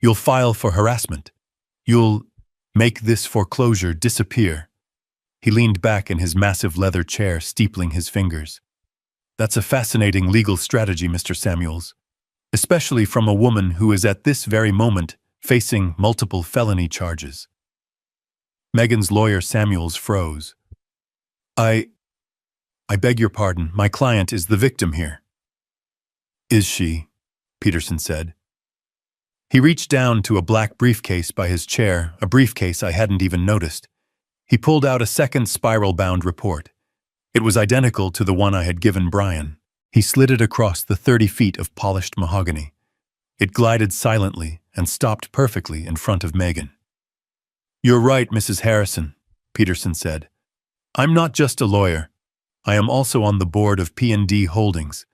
[SPEAKER 1] You'll file for harassment. You'll make this foreclosure disappear. He leaned back in his massive leather chair, steepling his fingers. That's a fascinating legal strategy, Mr. Samuels, especially from a woman who is at this very moment facing multiple felony charges. Megan's lawyer Samuels froze. I beg your pardon, my client is the victim here. Is she? Peterson said. He reached down to a black briefcase by his chair, a briefcase I hadn't even noticed. He pulled out a second spiral-bound report. It was identical to the one I had given Brian. He slid it across the 30 feet of polished mahogany. It glided silently and stopped perfectly in front of Megan. You're right, Mrs. Harrison, Peterson said. I'm not just a lawyer. I am also on the board of P&D Holdings.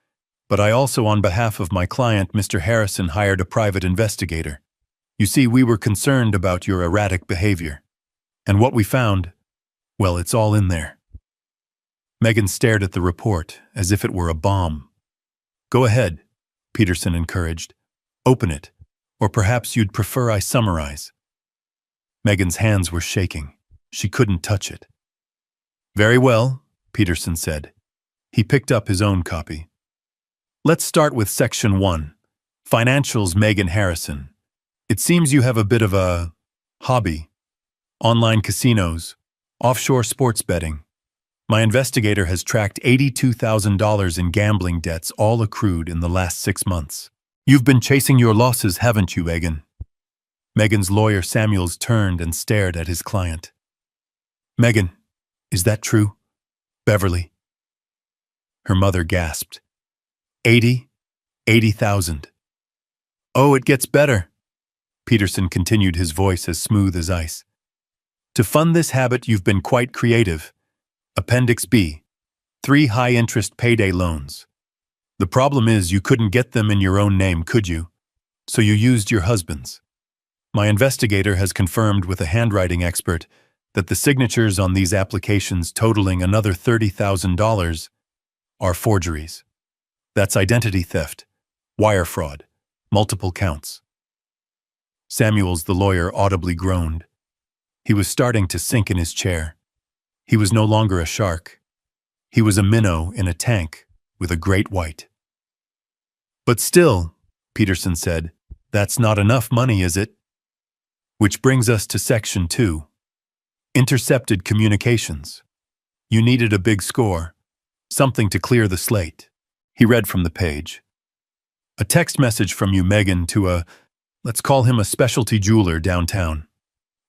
[SPEAKER 1] But I also, on behalf of my client, Mr. Harrison, hired a private investigator. You see, we were concerned about your erratic behavior. And what we found, well, it's all in there. Megan stared at the report as if it were a bomb. Go ahead, Peterson encouraged. Open it, or perhaps you'd prefer I summarize. Megan's hands were shaking. She couldn't touch it. Very well, Peterson said. He picked up his own copy. Let's start with Section 1. Financials, Megan Harrison. It seems you have a bit of a hobby. Online casinos, offshore sports betting. My investigator has tracked $82,000 in gambling debts, all accrued in the last 6 months. You've been chasing your losses, haven't you, Megan? Megan's lawyer Samuels turned and stared at his client. Megan, is that true? Beverly. Her mother gasped. 80,000. Oh, it gets better. Peterson continued, his voice as smooth as ice. To fund this habit, you've been quite creative. Appendix B, 3 high-interest payday loans. The problem is you couldn't get them in your own name, could you? So you used your husband's. My investigator has confirmed with a handwriting expert that the signatures on these applications totaling another $30,000 are forgeries. That's identity theft, wire fraud, multiple counts. Samuels, the lawyer, audibly groaned. He was starting to sink in his chair. He was no longer a shark. He was a minnow in a tank with a great white. But still, Peterson said, that's not enough money, is it? Which brings us to Section 2. Intercepted communications. You needed a big score, something to clear the slate. He read from the page. A text message from you, Megan, to let's call him a specialty jeweler downtown.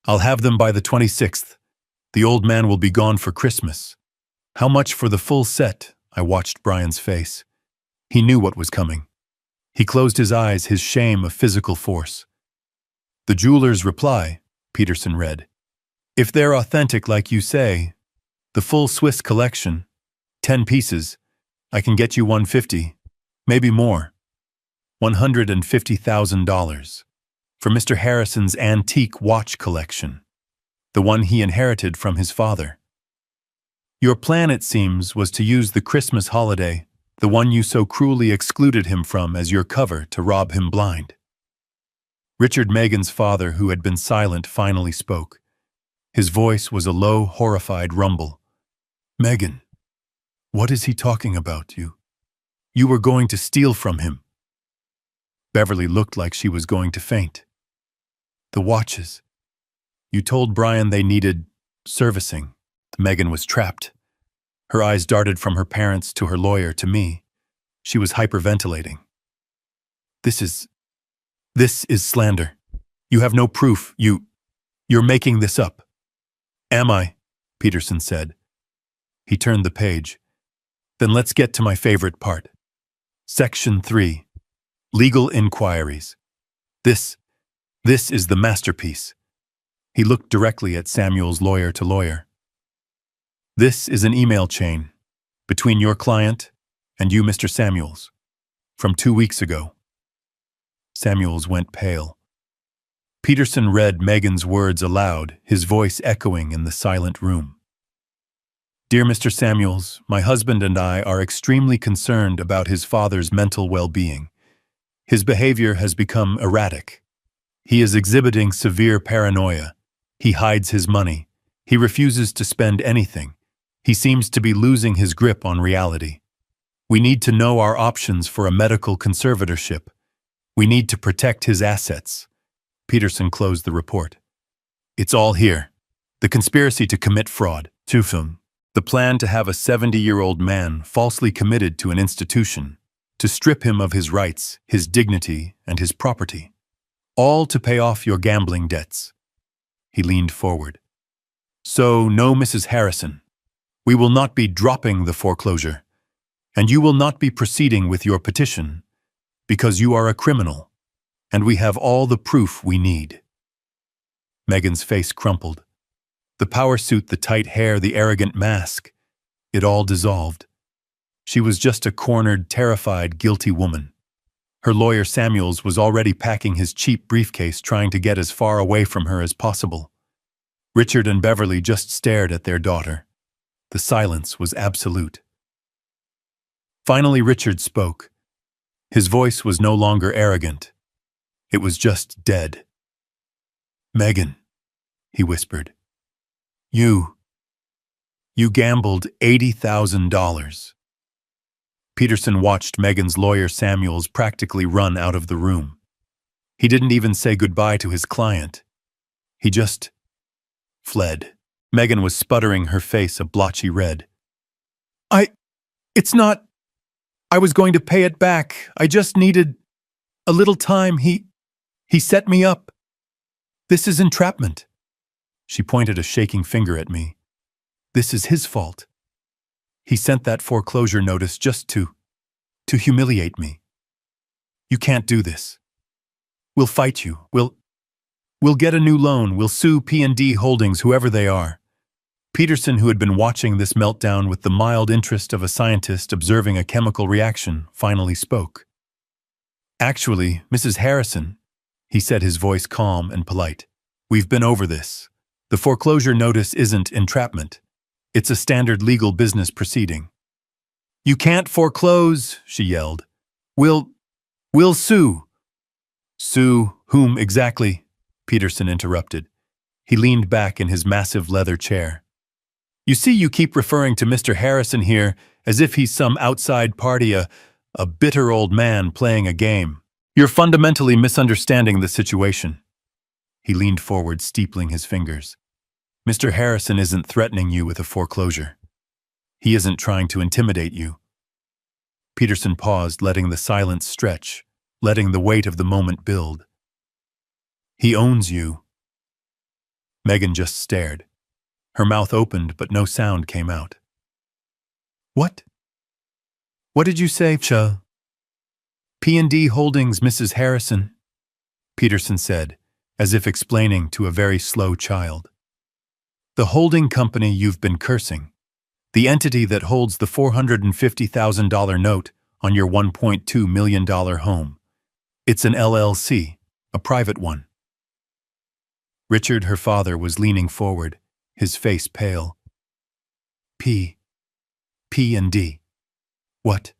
[SPEAKER 1] I'll have them by the 26th. The old man will be gone for Christmas. How much for the full set? I watched Brian's face. He knew what was coming. He closed his eyes, his shame a physical force. The jeweler's reply, Peterson read. If they're authentic like you say, the full Swiss collection, 10 pieces, I can get you 150, maybe more. $150,000 for Mr. Harrison's antique watch collection, the one he inherited from his father. Your plan, it seems, was to use the Christmas holiday, the one you so cruelly excluded him from, as your cover to rob him blind. Richard Megan's father, who had been silent, finally spoke. His voice was a low, horrified rumble. Megan, what is he talking about, you? You were going to steal from him. Beverly looked like she was going to faint. The watches. You told Brian they needed servicing. Megan was trapped. Her eyes darted from her parents to her lawyer to me. She was hyperventilating. This is slander. You have no proof. You're making this up. Am I? Peterson said. He turned the page. Then let's get to my favorite part. Section 3. Legal inquiries. This is the masterpiece. He looked directly at Samuel's lawyer to lawyer. This is an email chain between your client and you, Mr. Samuels, from 2 weeks ago. Samuels went pale. Peterson read Megan's words aloud, his voice echoing in the silent room. Dear Mr. Samuels, my husband and I are extremely concerned about his father's mental well-being. His behavior has become erratic. He is exhibiting severe paranoia. He hides his money. He refuses to spend anything. He seems to be losing his grip on reality. We need to know our options for a medical conservatorship. We need to protect his assets. Peterson closed the report. It's all here. The conspiracy to commit fraud, Tufum. The plan to have a 70-year-old man falsely committed to an institution, to strip him of his rights, his dignity, and his property. All to pay off your gambling debts. He leaned forward. So, no, Mrs. Harrison. We will not be dropping the foreclosure, and you will not be proceeding with your petition, because you are a criminal, and we have all the proof we need. Megan's face crumpled. The power suit, the tight hair, the arrogant mask, it all dissolved. She was just a cornered, terrified, guilty woman. Her lawyer Samuels was already packing his cheap briefcase, trying to get as far away from her as possible. Richard and Beverly just stared at their daughter. The silence was absolute. Finally, Richard spoke. His voice was no longer arrogant. It was just dead. Megan, he whispered. You gambled $80,000. Peterson watched Megan's lawyer Samuels practically run out of the room. He didn't even say goodbye to his client. He just fled. Megan was sputtering, her face a blotchy red. It's not. I was going to pay it back. I just needed a little time. He set me up. This is entrapment. She pointed a shaking finger at me. This is his fault. He sent that foreclosure notice just to humiliate me. You can't do this. We'll fight you. We'll get a new loan. We'll sue P&D Holdings, whoever they are. Peterson, who had been watching this meltdown with the mild interest of a scientist observing a chemical reaction, finally spoke. Actually, Mrs. Harrison, he said, his voice calm and polite, we've been over this. The foreclosure notice isn't entrapment. It's a standard legal business proceeding. You can't foreclose, she yelled. We'll sue. Sue whom exactly? Peterson interrupted. He leaned back in his massive leather chair. You see, you keep referring to Mr. Harrison here as if he's some outside party, a bitter old man playing a game. You're fundamentally misunderstanding the situation. He leaned forward, steepling his fingers. Mr. Harrison isn't threatening you with a foreclosure. He isn't trying to intimidate you. Peterson paused, letting the silence stretch, letting the weight of the moment build. He owns you. Megan just stared. Her mouth opened, but no sound came out. What? What did you say, Cha? P&D Holdings, Mrs. Harrison, Peterson said, as if explaining to a very slow child. The holding company you've been cursing, the entity that holds the $450,000 note on your $1.2 million home. It's an LLC, a private one. Richard, her father, was leaning forward, his face pale. P. P and D. What?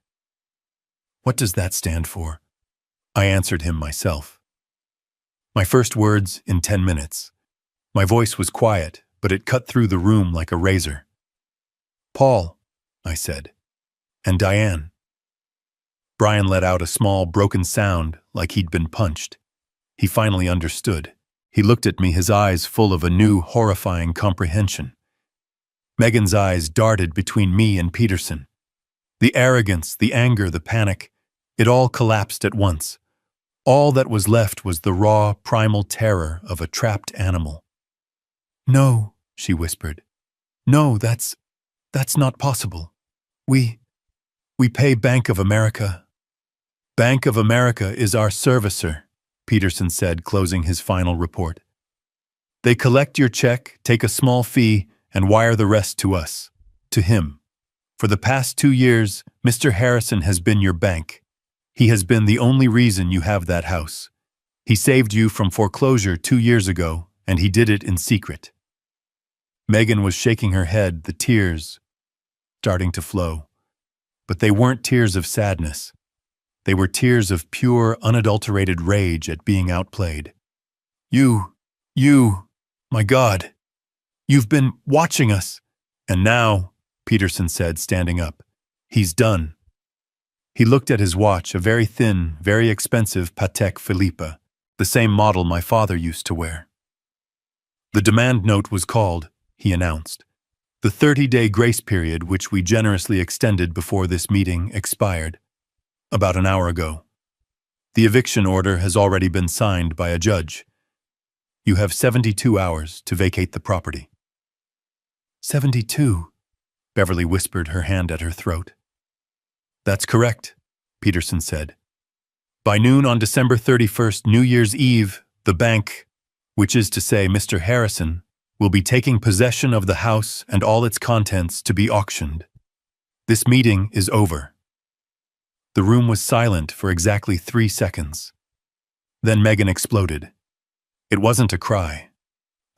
[SPEAKER 1] What does that stand for? I answered him myself. My first words in 10 minutes. My voice was quiet, but it cut through the room like a razor. Paul, I said. And Diane. Brian let out a small, broken sound like he'd been punched. He finally understood. He looked at me, his eyes full of a new, horrifying comprehension. Megan's eyes darted between me and Peterson. The arrogance, the anger, the panic, it all collapsed at once. All that was left was the raw, primal terror of a trapped animal. No, she whispered. No, that's not possible. We pay Bank of America. Bank of America is our servicer, Peterson said, closing his final report. They collect your check, take a small fee, and wire the rest to us, to him. For the past 2 years, Mr. Harrison has been your bank. He has been the only reason you have that house. He saved you from foreclosure 2 years ago, and he did it in secret. Megan was shaking her head, the tears starting to flow. But they weren't tears of sadness. They were tears of pure, unadulterated rage at being outplayed. You, my God, you've been watching us. And now, Peterson said, standing up, he's done. He looked at his watch, a very thin, very expensive Patek Philippe, the same model my father used to wear. The demand note was called, he announced. The 30-day grace period, which we generously extended before this meeting, expired about an hour ago. The eviction order has already been signed by a judge. You have 72 hours to vacate the property. 72, Beverly whispered, her hand at her throat. That's correct, Peterson said. By noon on December 31st, New Year's Eve, the bank, which is to say Mr. Harrison, will be taking possession of the house and all its contents to be auctioned. This meeting is over. The room was silent for exactly 3 seconds. Then Megan exploded. It wasn't a cry.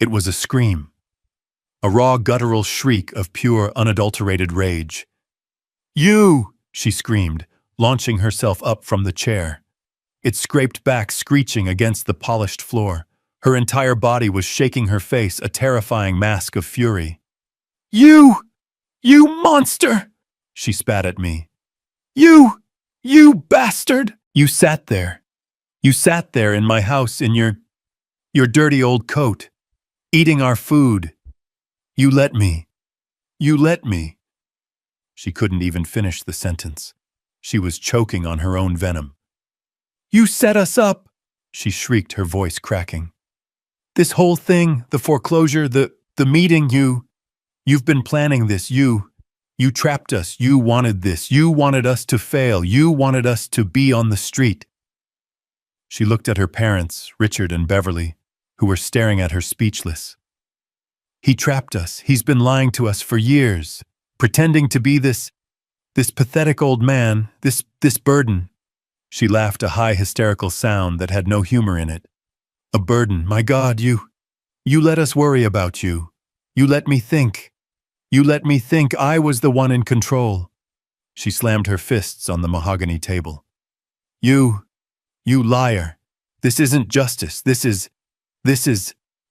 [SPEAKER 1] It was a scream. A raw, guttural shriek of pure, unadulterated rage. You! She screamed, launching herself up from the chair. It scraped back, screeching against the polished floor. Her entire body was shaking her face, a terrifying mask of fury. You monster! She spat at me. You bastard! You sat there. You sat there in my house in your dirty old coat, eating our food. You let me. She couldn't even finish the sentence. She was choking on her own venom. You set us up, she shrieked, her voice cracking. This whole thing, the foreclosure, the meeting, you've been planning this, you trapped us, you wanted this, you wanted us to fail, you wanted us to be on the street. She looked at her parents, Richard and Beverly, who were staring at her speechless. He trapped us, he's been lying to us for years, pretending to be this pathetic old man, this burden. She laughed, a high hysterical sound that had no humor in it. A burden, my God, you let us worry about you. You let me think. You let me think I was the one in control. She slammed her fists on the mahogany table. You liar. This isn't justice. This is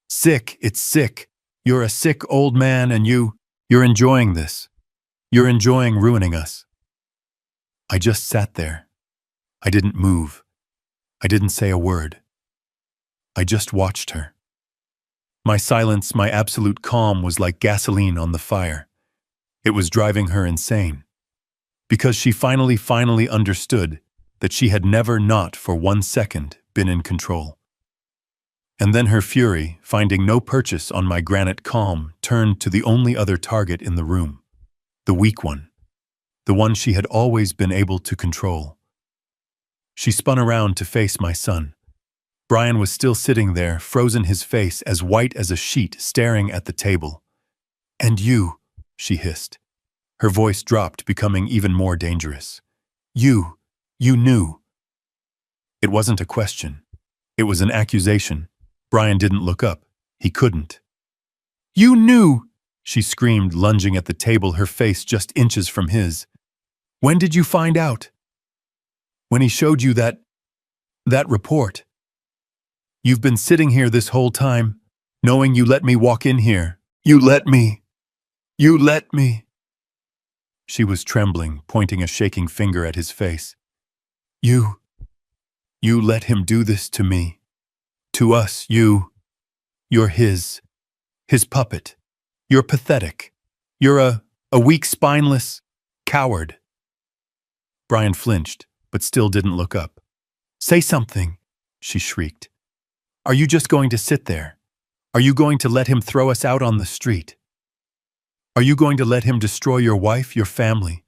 [SPEAKER 1] sick. It's sick. You're a sick old man and you're enjoying this. You're enjoying ruining us. I just sat there. I didn't move. I didn't say a word. I just watched her. My silence, my absolute calm was like gasoline on the fire. It was driving her insane. Because she finally understood that she had never, not for 1 second, been in control. And then her fury, finding no purchase on my granite calm, turned to the only other target in the room. The weak one. The one she had always been able to control. She spun around to face my son. Brian was still sitting there, frozen, his face as white as a sheet, staring at the table. And you, she hissed. Her voice dropped, becoming even more dangerous. You knew. It wasn't a question. It was an accusation. Brian didn't look up. He couldn't. You knew. she screamed, lunging at the table, her face just inches from his. When did you find out? When he showed you that report. You've been sitting here this whole time, knowing you let me walk in here. You let me. You let me. She was trembling, pointing a shaking finger at his face. You let him do this to me. To us, you're his puppet. You're pathetic. You're a weak, spineless coward. Brian flinched, but still didn't look up. Say something, she shrieked. Are you just going to sit there? Are you going to let him throw us out on the street? Are you going to let him destroy your wife, your family?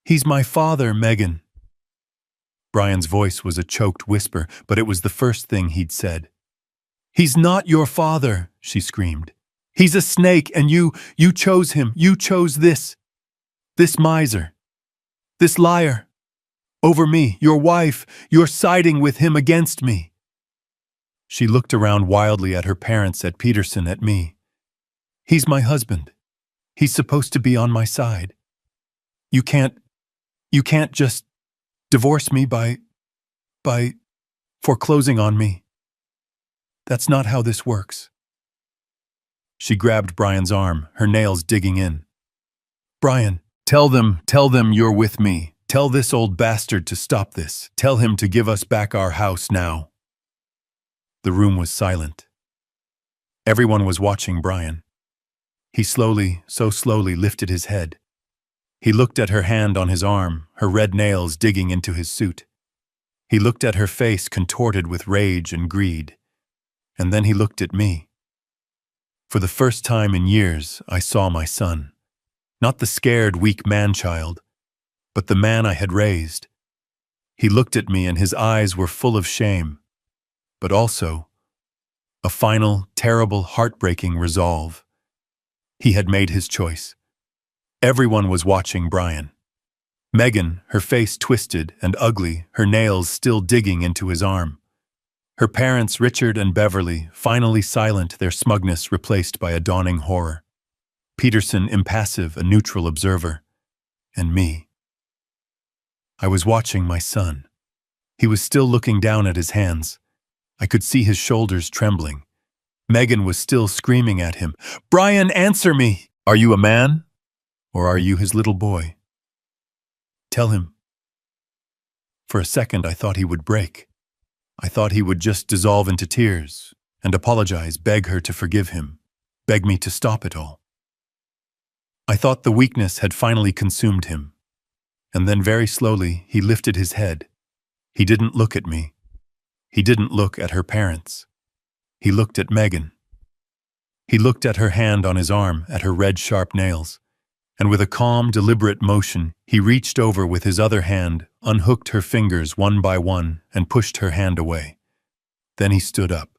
[SPEAKER 1] He's my father, Megan. Brian's voice was a choked whisper, but it was the first thing he'd said. He's not your father, she screamed. He's a snake, and you chose him. You chose this miser, this liar. Over me, your wife, you're siding with him against me. She looked around wildly at her parents, at Peterson, at me. He's my husband. He's supposed to be on my side. You can't just divorce me by foreclosing on me. That's not how this works. She grabbed Brian's arm, her nails digging in. Brian, tell them you're with me. Tell this old bastard to stop this. Tell him to give us back our house now. The room was silent. Everyone was watching Brian. He so slowly lifted his head. He looked at her hand on his arm, her red nails digging into his suit. He looked at her face contorted with rage and greed. And then he looked at me. For the first time in years, I saw my son. Not the scared, weak man-child, but the man I had raised. He looked at me and his eyes were full of shame, but also a final, terrible, heartbreaking resolve. He had made his choice. Everyone was watching Brian. Megan, her face twisted and ugly, her nails still digging into his arm. Her parents, Richard and Beverly, finally silent, their smugness replaced by a dawning horror. Peterson, impassive, a neutral observer. And me. I was watching my son. He was still looking down at his hands. I could see his shoulders trembling. Megan was still screaming at him. Brian, answer me! Are you a man? Or are you his little boy? Tell him. For a second, I thought he would break. I thought he would just dissolve into tears and apologize, beg her to forgive him, beg me to stop it all. I thought the weakness had finally consumed him. And then very slowly, he lifted his head. He didn't look at me. He didn't look at her parents. He looked at Megan. He looked at her hand on his arm, at her red, sharp nails. And with a calm, deliberate motion, he reached over with his other hand, unhooked her fingers one by one, and pushed her hand away. Then he stood up.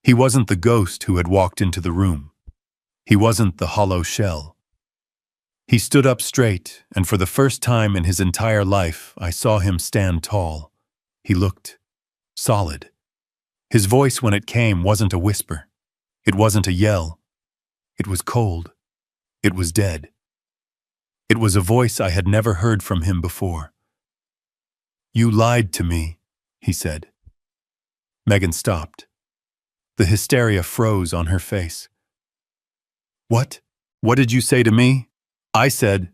[SPEAKER 1] He wasn't the ghost who had walked into the room. He wasn't the hollow shell. He stood up straight, and for the first time in his entire life, I saw him stand tall. He looked solid. His voice, when it came, wasn't a whisper. It wasn't a yell. It was cold. It was dead. It was a voice I had never heard from him before. You lied to me, he said. Megan stopped. The hysteria froze on her face. What? What did you say to me? I said,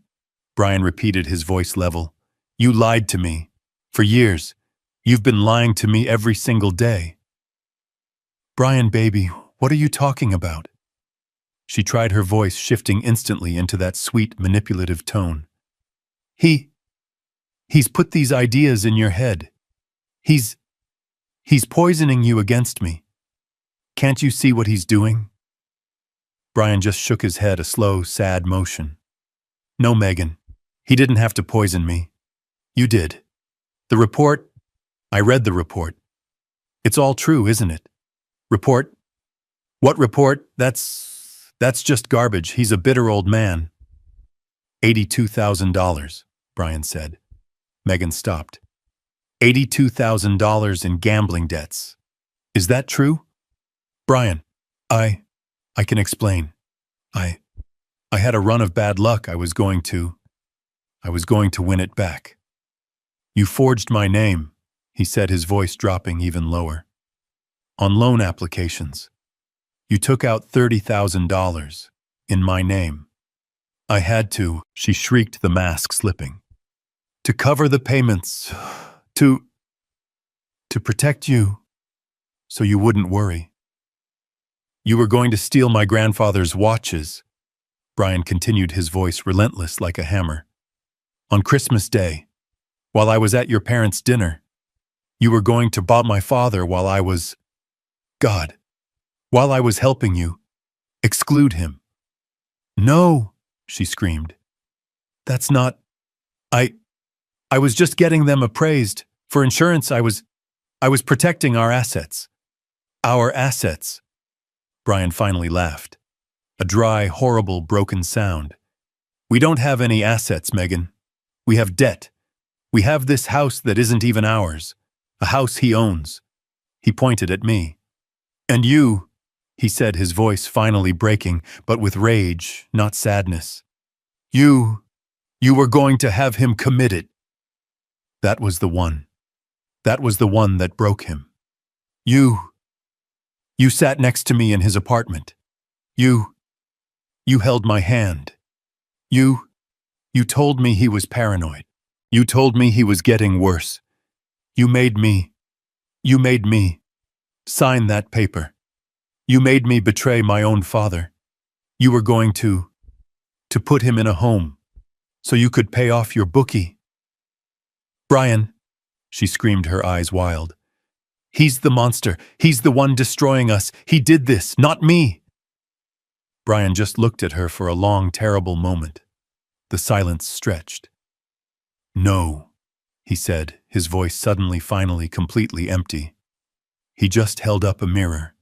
[SPEAKER 1] Brian repeated, his voice level. You lied to me. For years. You've been lying to me every single day. Brian, baby, what are you talking about? She tried, her voice shifting instantly into that sweet, manipulative tone. He's put these ideas in your head. He's poisoning you against me. Can't you see what he's doing? Brian just shook his head, a slow, sad motion. No, Megan. He didn't have to poison me. You did. The report, I read the report. It's all true, isn't it? Report? What report? That's just garbage. He's a bitter old man. $82,000, Brian said. Megan stopped. $82,000 in gambling debts. Is that true? Brian, I can explain. I, I had a run of bad luck. I was going to win it back. You forged my name, he said, his voice dropping even lower. On loan applications. You took out $30,000 in my name. I had to, she shrieked, the mask slipping. To cover the payments, to protect you, so you wouldn't worry. You were going to steal my grandfather's watches, Brian continued, his voice relentless like a hammer. On Christmas Day, while I was at your parents' dinner, you were going to rob my father while I was helping you. Exclude him. No, she screamed. That's not. I was just getting them appraised. For insurance, I was protecting our assets. Our assets. Brian finally laughed. A dry, horrible, broken sound. We don't have any assets, Megan. We have debt. We have this house that isn't even ours. A house he owns. He pointed at me. And you, he said, his voice finally breaking, but with rage, not sadness. You were going to have him committed. That was the one. That was the one that broke him. You sat next to me in his apartment. You held my hand. You told me he was paranoid. You told me he was getting worse. You made me sign that paper. You made me betray my own father. You were going to put him in a home so you could pay off your bookie. Brian, she screamed, her eyes wild. He's the monster. He's the one destroying us. He did this, not me. Brian just looked at her for a long, terrible moment. The silence stretched. No, he said, his voice suddenly, finally, completely empty. He just held up a mirror.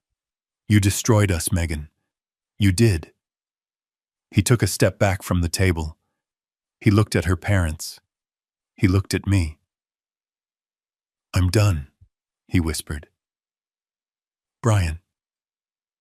[SPEAKER 1] You destroyed us, Megan. You did. He took a step back from the table. He looked at her parents. He looked at me. I'm done, he whispered. Brian.